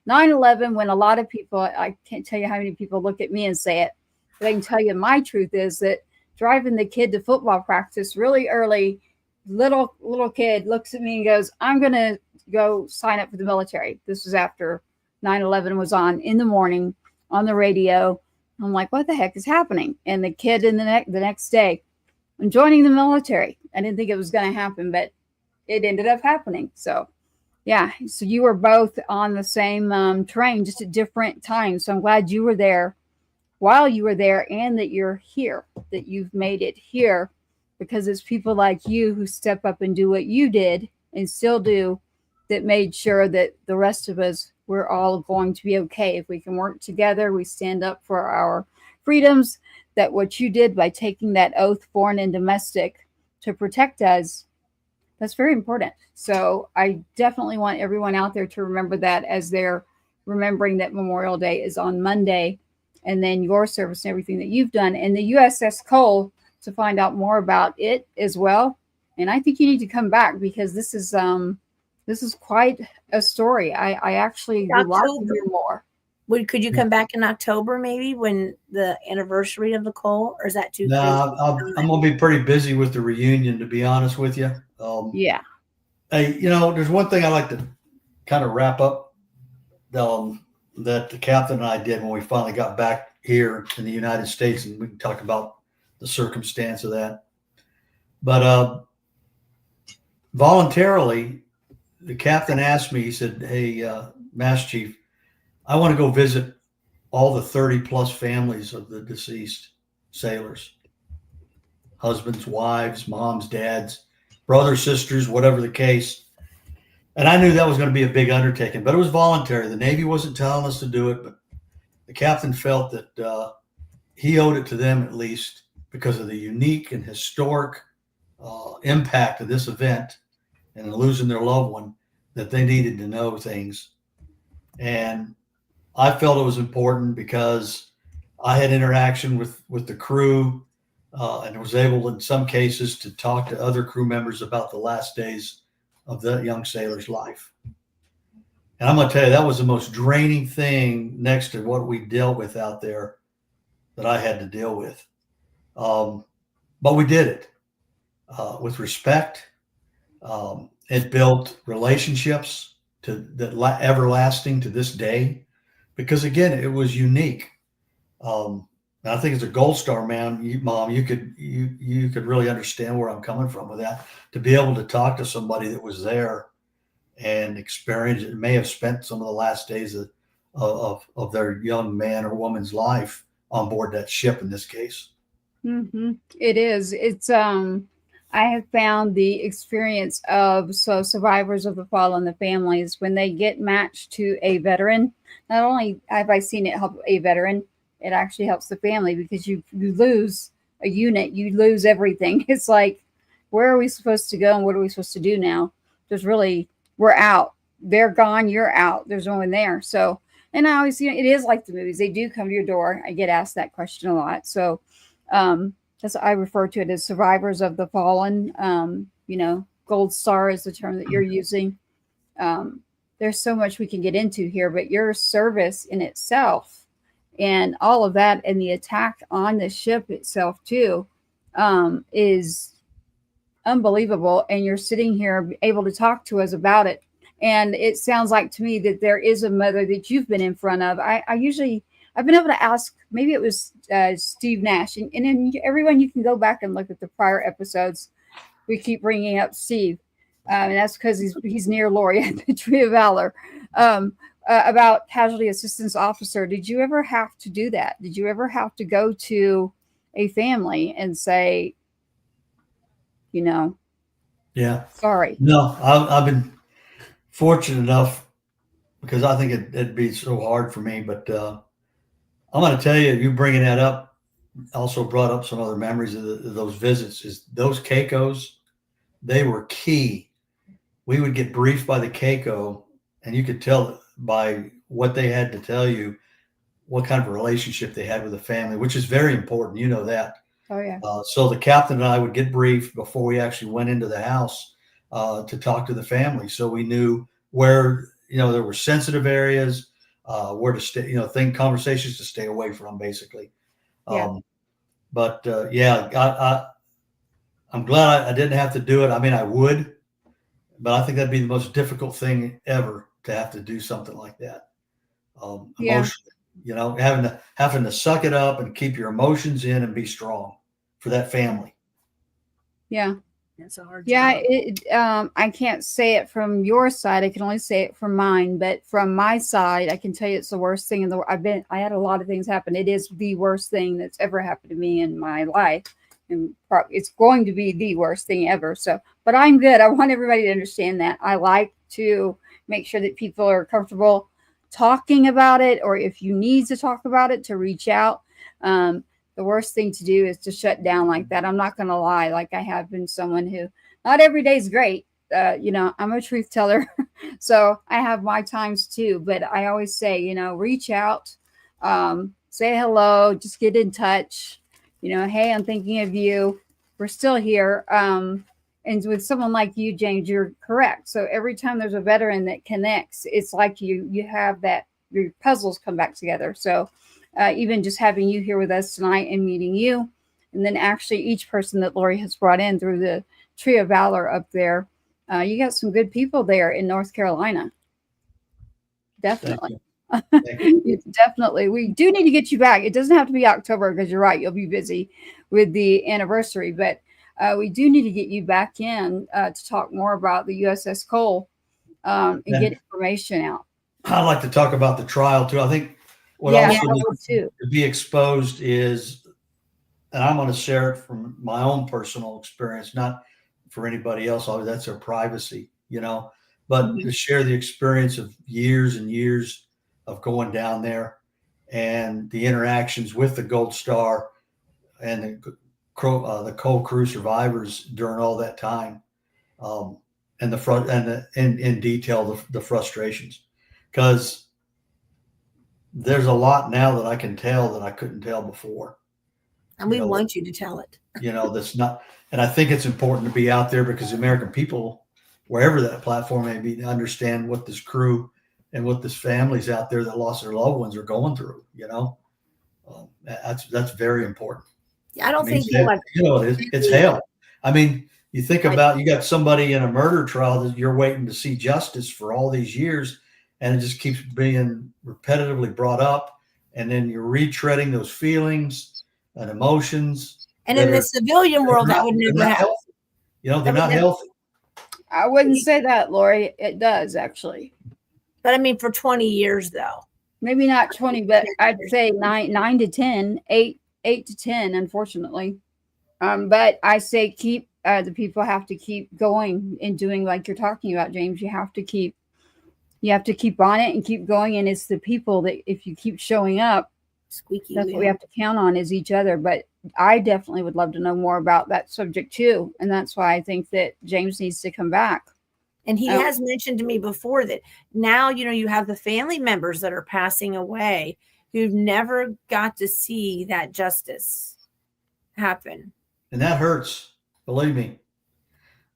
9/11, when a lot of people, I can't tell you how many people look at me and say it, but I can tell you my truth is that driving the kid to football practice really early, little kid looks at me and goes, I'm going to go sign up for the military. This was after 9/11 was on in the morning on the radio. I'm like, what the heck is happening? And the kid in the next day, I'm joining the military. I didn't think it was going to happen, but it ended up happening. So yeah, so you were both on the same train, just at different times. So I'm glad you were there while you were there, and that you're here, that you've made it here, because it's people like you who step up and do what you did and still do, that made sure that the rest of us, we're all going to be okay. If we can work together, we stand up for our freedoms, that what you did by taking that oath, foreign and domestic, to protect us, that's very important. So I definitely want everyone out there to remember that as they're remembering that Memorial Day is on Monday, and then your service and everything that you've done, and the USS COLE, to find out more about it as well. And I think you need to come back, because this is quite a story. I actually would like to hear more. Could you come back in October, maybe, when the anniversary of the COLE, or is that too? No, I'm going to be pretty busy with the reunion, to be honest with you. Yeah. Hey, you know, there's one thing I like to kind of wrap up that the captain and I did when we finally got back here in the United States, and we can talk about the circumstance of that. But voluntarily, the captain asked me, he said, hey, Master Chief, I want to go visit all the 30 plus families of the deceased sailors, husbands, wives, moms, dads, brothers, sisters, whatever the case. And I knew that was going to be a big undertaking, but it was voluntary. The Navy wasn't telling us to do it, but the captain felt that he owed it to them, at least, because of the unique and historic impact of this event and losing their loved one, that they needed to know things. And I felt it was important because I had interaction with the crew and was able, in some cases, to talk to other crew members about the last days of that young sailor's life. And I'm going to tell you, that was the most draining thing next to what we dealt with out there that I had to deal with. But we did it with respect. It built relationships that everlasting to this day, because again, it was unique. And I think as a Gold Star man, Mom, you could really understand where I'm coming from with that. To be able to talk to somebody that was there and experience it, may have spent some of the last days of their young man or woman's life on board that ship in this case. It is. It's I have found the experience of survivors of the fallen, the families, when they get matched to a veteran. Not only have I seen it help a veteran, it actually helps the family, because you lose a unit, you lose everything. It's like, where are we supposed to go and what are we supposed to do now? We're out. They're gone. You're out. There's no one there. So, and I always, it is like the movies. They do come to your door. I get asked that question a lot. So, that's, I refer to it as survivors of the fallen. Gold Star is the term that you're using. There's so much we can get into here, but your service in itself and all of that, and the attack on the ship itself too, is unbelievable. And you're sitting here able to talk to us about it. And it sounds like to me that there is a mother that you've been in front of. I've been able to ask, maybe it was Steve Nash, and then everyone, you can go back and look at the prior episodes. We keep bringing up Steve, and that's because he's near Lori at the Tree of Valor, about casualty assistance officer. Did you ever have to do that? Did you ever have to go to a family and say, Yeah. sorry? No, I've been fortunate enough, because I think it'd be so hard for me, but I'm going to tell you, you bringing that up also brought up some other memories of those visits. Is those CACOs, they were key. We would get briefed by the CACO, and you could tell by what they had to tell you what kind of relationship they had with the family, which is very important. You know that. Oh, yeah. So the captain and I would get briefed before we actually went into the house to talk to the family. So we knew where, there were sensitive areas, where to stay, conversations to stay away from, basically. Yeah. I'm glad I didn't have to do it. I mean, I would, but I think that'd be the most difficult thing ever, to have to do something like that. Emotionally, having to suck it up and keep your emotions in and be strong for that family. Yeah. That's a hard job. I can't say it from your side. I can only say it from mine. But from my side, I can tell you it's the worst thing in the world. I had a lot of things happen. It is the worst thing that's ever happened to me in my life, and it's going to be the worst thing ever. So, but I'm good. I want everybody to understand that. I like to make sure that people are comfortable talking about it, or if you need to talk about it, to reach out. The worst thing to do is to shut down like that. I'm not going to lie. Like, I have been someone who, not every day is great. I'm a truth teller. So I have my times too, but I always say, reach out, say hello, just get in touch, hey, I'm thinking of you. We're still here. And with someone like you, James, you're correct. So every time there's a veteran that connects, it's like you have that, your puzzles come back together. So even just having you here with us tonight and meeting you, and then actually each person that Lori has brought in through the Tree of Valor up there, you got some good people there in North Carolina. Definitely. Definitely. We do need to get you back. It doesn't have to be October, because you're right, you'll be busy with the anniversary, but we do need to get you back in to talk more about the USS Cole and get information out. I'd like to talk about the trial too. I think what also needs to be exposed is, and I'm going to share it from my own personal experience, not for anybody else. That's their privacy, but to share the experience of years and years of going down there, and the interactions with the Gold Star and the Cole crew survivors during all that time, and in detail the frustrations, because there's a lot now that I can tell that I couldn't tell before. And we want you to tell it. That's not, and I think it's important to be out there, because the American people, wherever that platform may be, understand what this crew and what this families out there that lost their loved ones are going through. That's very important. Yeah, I don't think it's hell. I mean, you think about, you got somebody in a murder trial that you're waiting to see justice for all these years, and it just keeps being repetitively brought up, and then you're retreading those feelings and emotions. And in the civilian world, that would never happen. They're not healthy. I wouldn't say that, Lori. It does actually. But I mean, for 20 years though. Maybe not 20, but I'd say 9 to 10, 8 to 10, unfortunately. But I say keep the people have to keep going and doing like you're talking about, James. You have to keep on it and keep going. And it's the people that if you keep showing up, Squeaky that's wheel. what we have to count on is each other. But I definitely would love to know more about that subject too. And that's why I think that James needs to come back. And he has mentioned to me before that now, you have the family members that are passing away who've never got to see that justice happen. And that hurts, believe me.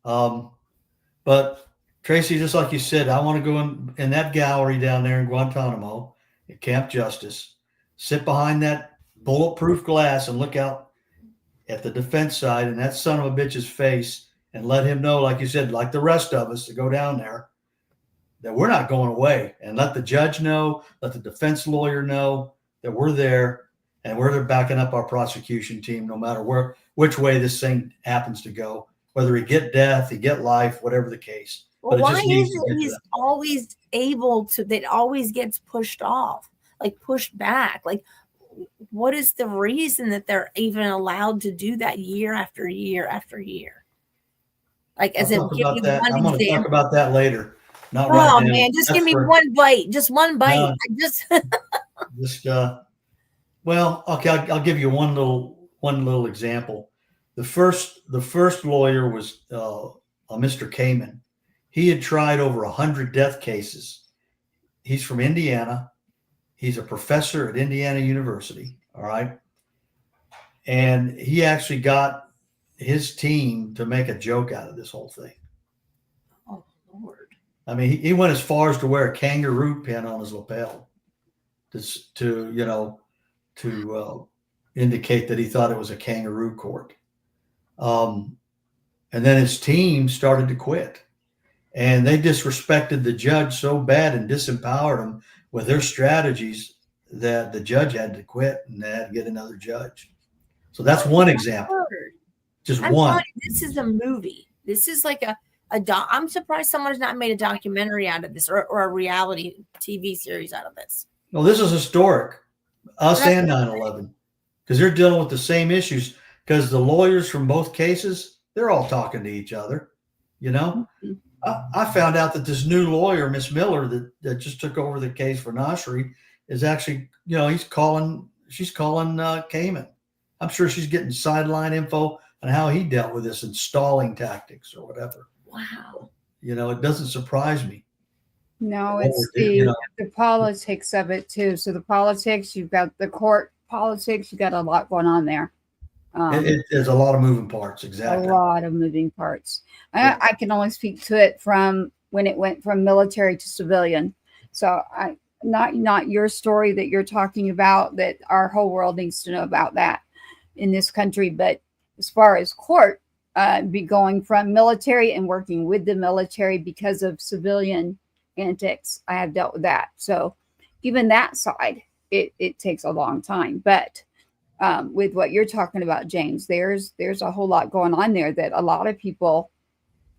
But Tracy, just like you said, I want to go in that gallery down there in Guantanamo at Camp Justice, sit behind that bulletproof glass and look out at the defense side and that son of a bitch's face and let him know, like you said, like the rest of us to go down there, that we're not going away, and let the judge know, let the defense lawyer know that we're there and we're there backing up our prosecution team no matter which way this thing happens to go, whether he get death, he get life, whatever the case. Well, why is it he's always able to, that always gets pushed off, like pushed back? Like, what is the reason that they're even allowed to do that year after year after year? Like, as I'm going to talk about that later. Not right now. Oh man, just give me one bite. Just one bite. Well, okay. I'll give you one little example. The first lawyer was Mr. Kamen. He had tried over 100 death cases. He's from Indiana. He's a professor at Indiana University. All right. And he actually got his team to make a joke out of this whole thing. Oh, Lord. I mean, he went as far as to wear a kangaroo pin on his lapel to indicate that he thought it was a kangaroo court. And then his team started to quit. And they disrespected the judge so bad and disempowered him with their strategies that the judge had to quit and they had to get another judge. So that's one example. Just one. This is a movie. This is like I'm surprised someone's not made a documentary out of this or a reality TV series out of this. Well, this is historic. Us and 9/11. Because they're dealing with the same issues. Because the lawyers from both cases, they're all talking to each other. Mm-hmm. I found out that this new lawyer, Miss Miller, that just took over the case for Nasri, is actually, she's calling Kamen. I'm sure she's getting sideline info on how he dealt with this installing tactics or whatever. Wow. It doesn't surprise me. No, it's the politics of it too. So the politics, you've got the court politics, you've got a lot going on there. There's a lot of moving parts. Exactly. A lot of moving parts. Yeah. I can only speak to it from when it went from military to civilian. So not your story that you're talking about, that our whole world needs to know about that in this country. But as far as court, be going from military and working with the military because of civilian antics, I have dealt with that. So even that side, it takes a long time. But with what you're talking about, James, there's a whole lot going on there that a lot of people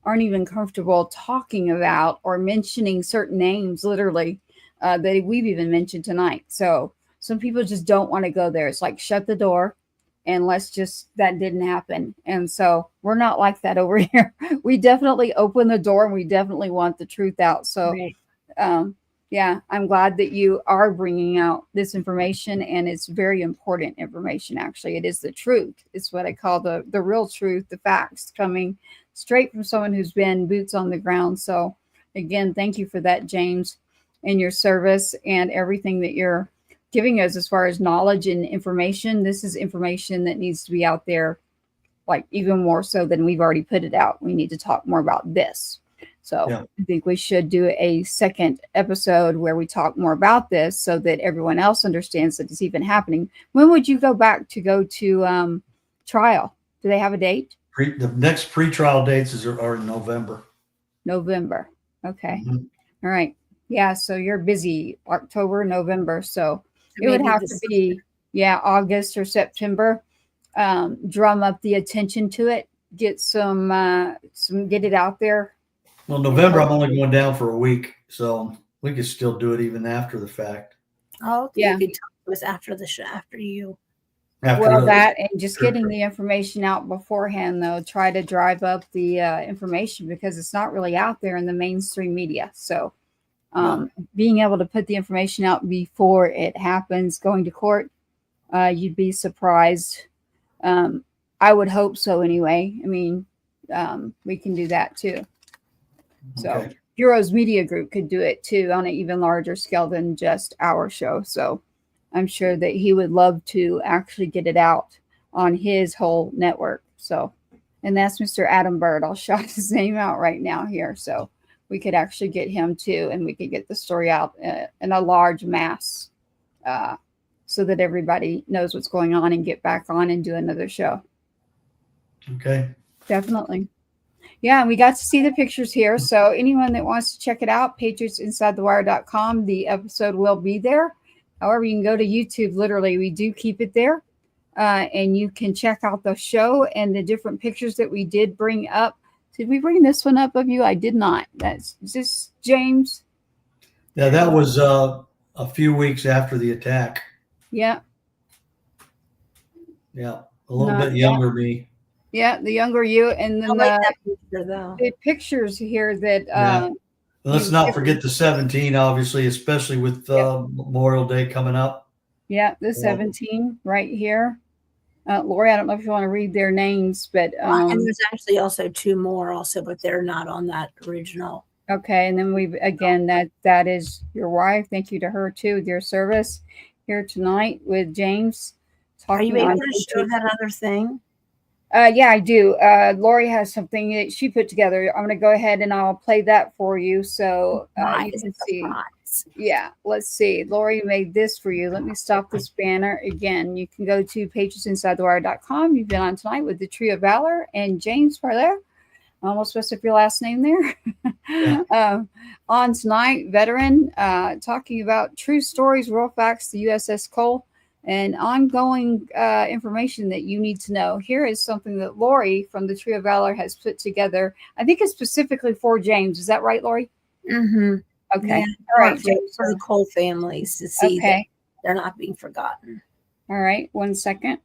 aren't even comfortable talking about or mentioning certain names, literally, that we've even mentioned tonight. So some people just don't want to go there. It's like, shut the door and that didn't happen. And so we're not like that over here. We definitely open the door and we definitely want the truth out. So, right. Yeah, I'm glad that you are bringing out this information, and it's very important information. Actually, it is the truth. It's what I call the real truth, the facts coming straight from someone who's been boots on the ground. So again, thank you for that, James, and your service and everything that you're giving us as far as knowledge and information. This is information that needs to be out there, like even more so than we've already put it out. We need to talk more about this. So yeah. I think we should do a second episode where we talk more about this so that everyone else understands that it's even happening. When would you go to trial? Do they have a date? The next pre-trial dates are in November. November. Okay. Mm-hmm. All right. Yeah. So you're busy October, November. So it would have to be, August or September. Drum up the attention to it. Get get it out there Well, November, I'm only going down for a week, so we could still do it even after the fact. Oh, okay. Yeah. You could talk to us after the show, after you. After Well, the- that and just getting the information out beforehand, though, try to drive up the information because it's not really out there in the mainstream media. So, being able to put the information out before it happens, going to court, you'd be surprised. I would hope so anyway. I mean, we can do that too. So, Okay. Bureau's Media Group could do it too on an even larger scale than just our show. So, I'm sure that he would love to actually get it out on his whole network. So, and that's Mr. Adam Bird. I'll shout his name out right now here. So we could actually get him too, and we could get the story out in a large mass so that everybody knows what's going on and get back on and do another show. Okay. Definitely. Yeah, and we got to see the pictures here. So anyone that wants to check it out, patriotsinsidethewire.com, the episode will be there. However, you can go to YouTube. Literally, we do keep it there. And you can check out the show and the different pictures that we did bring up. Did we bring this one up of you? I did not. That's just James. Yeah, that was a few weeks after the attack. Yeah. Yeah, a little bit younger me. Yeah, the younger you. And then I like that picture, though. the pictures here that Let's not forget the 17, obviously, especially with Memorial Day coming up. Yeah, the 17 right here. Lori, I don't know if you want to read their names, but and there's actually also two more also, but they're not on that original. Okay, and then we've again that is your wife. Thank you to her too with your service here tonight with James. Are you able to show that other thing? Yeah, I do. Lori has something that she put together. I'm going to go ahead and I'll play that for you so you can see. Yeah, let's see. Lori made this for you. Let me stop this banner again. You can go to patriotsinsidethewire.com. You've been on tonight with the Tree of Valor and James Parlier. I almost messed up your last name there. Yeah. On tonight, veteran, talking about true stories, real facts, the USS COLE, and ongoing information that you need to know. Here is something that Lori from the Tree of Valor has put together. I think it's specifically for James. Is that right, Lori? Mm-hmm. Okay. Yeah, all right. For the Cole families to see that they're not being forgotten. All right. 1 second.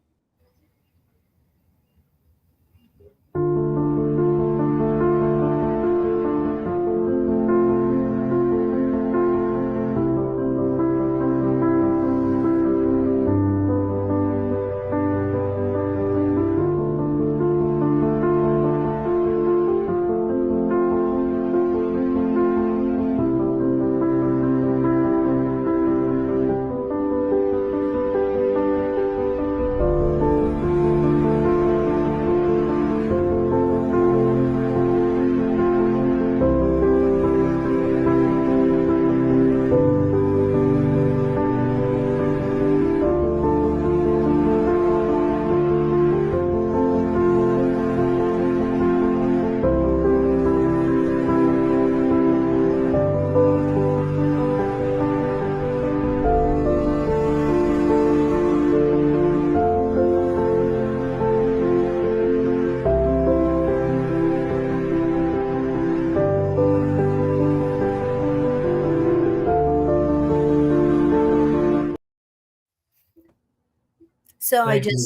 So Thank you.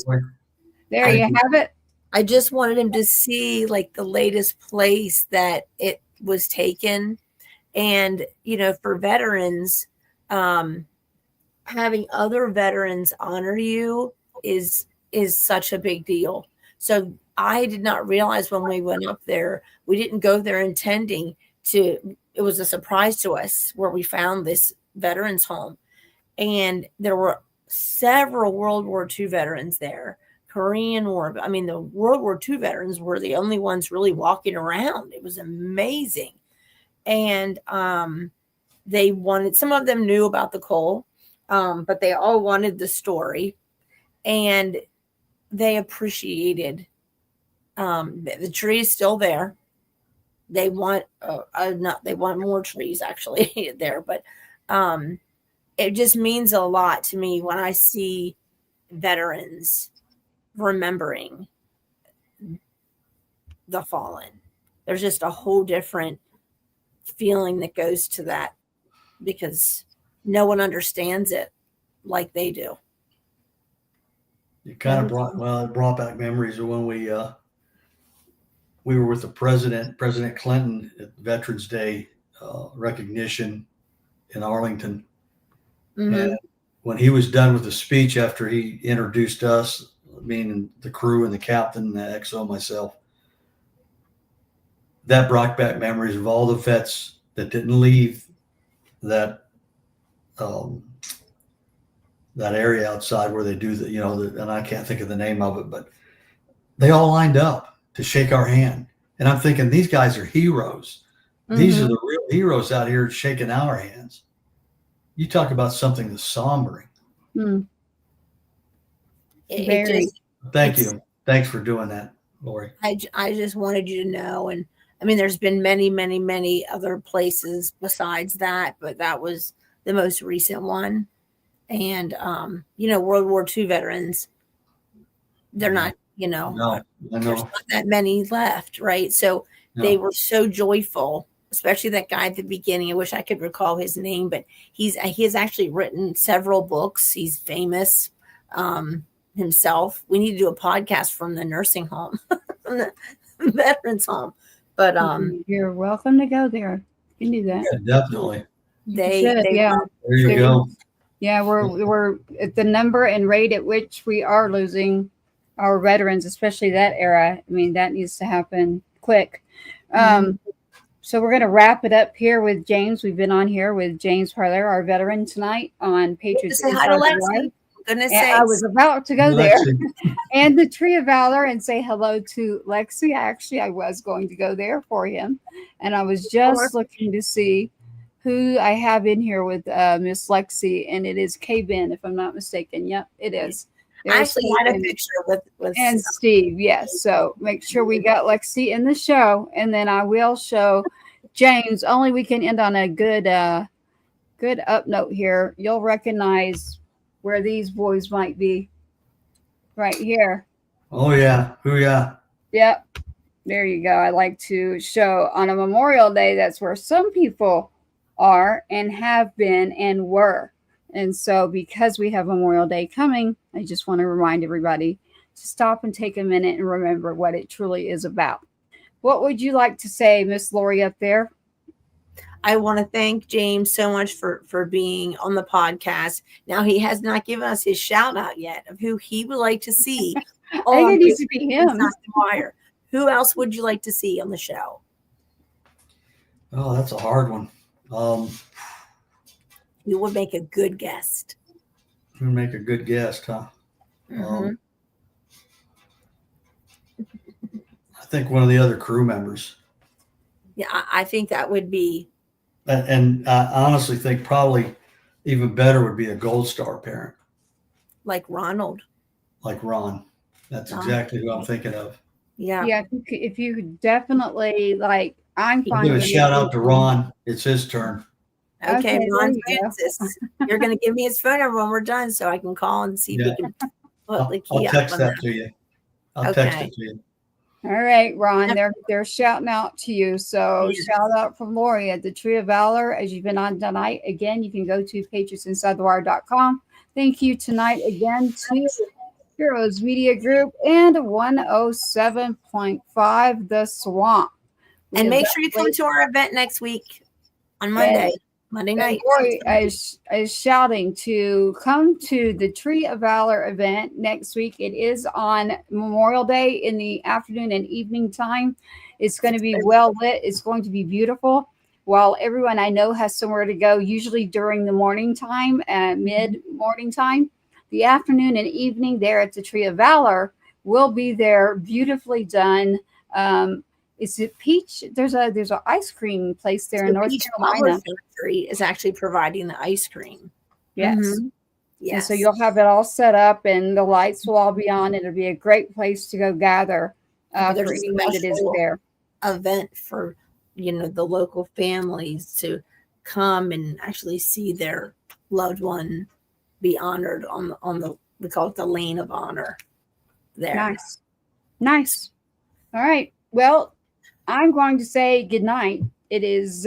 There you have it. I just wanted him to see like the latest place that it was taken. And, you know, for veterans, having other veterans honor you is such a big deal. So I did not realize when we went up there, we didn't go there intending to, it was a surprise to us where we found this veterans home. And there were several World War II veterans there, Korean War. I mean, the World War II veterans were the only ones really walking around. It was amazing. And they wanted, some of them knew about the Cole, but they all wanted the story. And they appreciated the tree is still there. They want they want more trees actually there, but it just means a lot to me when I see veterans remembering the fallen. There's just a whole different feeling that goes to that, because no one understands it like they do. It kind of it brought back memories of when we were with the President Clinton at Veterans Day recognition in Arlington. Mm-hmm. And when he was done with the speech, after he introduced us, meaning the crew and the captain, the XO, myself, that brought back memories of all the vets that didn't leave that that area outside where they do and I can't think of the name of it, but they all lined up to shake our hand. And I'm thinking, these guys are heroes. Mm-hmm. These are the real heroes out here shaking our hands. You talk about something that's sombering. Mm. Thank you. Thanks for doing that, Lori. I just wanted you to know. And I mean, there's been many, many, many other places besides that, but that was the most recent one. And, World War II veterans, they're not, there's not that many left, right? So they were so joyful, especially that guy at the beginning. I wish I could recall his name, but he has actually written several books. He's famous himself. We need to do a podcast from the nursing home, from the veterans home. But you're welcome to go there. You can do that. Yeah, definitely. They there you go. Yeah, we're at the number and rate at which we are losing our veterans, especially that era. I mean, that needs to happen quick. So we're going to wrap it up here with James. We've been on here with James Parlier, our veteran, tonight on Patriots Inside the Wire. I was about to go there. And the Tree of Valor and say hello to Lexi. Actually, I was going to go there for him. And I was just looking to see who I have in here with Miss Lexi, and it is K-Ben, if I'm not mistaken. Yep, it is. I actually had a picture with and Steve, yes. So make sure we got Lexi in the show, and then I will show James. Only we can end on a good up note here. You'll recognize where these boys might be right here. Oh yeah, Yep, there you go. I like to show on a Memorial Day. That's where some people are and have been and were. And so because we have Memorial Day coming, I just want to remind everybody to stop and take a minute and remember what it truly is about. What would you like to say, Miss Lori, up there? I want to thank James so much for being on the podcast. Now, he has not given us his shout out yet of who he would like to see. I think it needs to be him. Wire. Who else would you like to see on the show? Oh, that's a hard one. You would make a good guest. You would make a good guest, huh? Mm-hmm. I think one of the other crew members. Yeah, I think that would be. And I honestly think probably even better would be a Gold Star parent. Like Ronald. Like Ron. That's exactly who I'm thinking of. Yeah. Yeah, if you could definitely, like, I'm fine. Give a shout out to Ron. It's his turn. Okay, Ron Francis. You're going to give me his phone number when we're done so I can call and see if he can put the key I'll text that to you. I'll text it to you. All right, Ron, they're shouting out to you. So shout out from Lori at the Tree of Valor as you've been on tonight. Again, you can go to patriotsinsidethewire.com. Thank you tonight again to Heroes Media Group and 107.5 The Swamp. And make sure you come to our event next week on Monday night. Lori is shouting to come to the Tree of Valor event next week. It is on Memorial Day in the afternoon and evening time. It's going to be well lit. It's going to be beautiful. While everyone I know has somewhere to go, usually during the morning time, mid-morning time, the afternoon and evening there at the Tree of Valor will be there, beautifully done. Is it Peach? There's an ice cream place there in North Carolina. Factory is actually providing the ice cream. Yes. Mm-hmm. Yes. And so you'll have it all set up and the lights will all be on. It'll be a great place to go gather for anyone that is there. Event for, the local families to come and actually see their loved one be honored on the we call it the lane of honor there. Nice. All right. Well, I'm going to say good night It is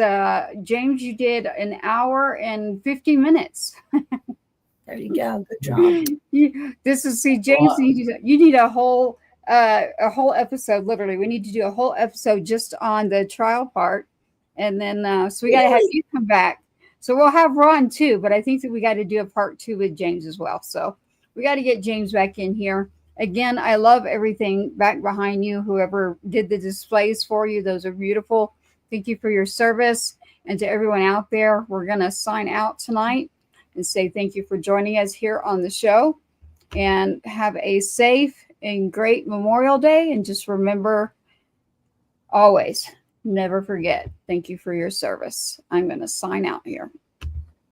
James, you did an hour and 50 minutes. There you go. Good job. This is James, you need a whole episode. Literally, we need to do a whole episode just on the trial part, and then so we got to have you come back. So we'll have Ron too, but I think that we got to do a part 2 with James as well. So we got to get James back in here. Again, I love everything back behind you. Whoever did the displays for you, those are beautiful. Thank you for your service. And to everyone out there, we're going to sign out tonight and say thank you for joining us here on the show. And have a safe and great Memorial Day. And just remember, always, never forget, thank you for your service. I'm going to sign out here.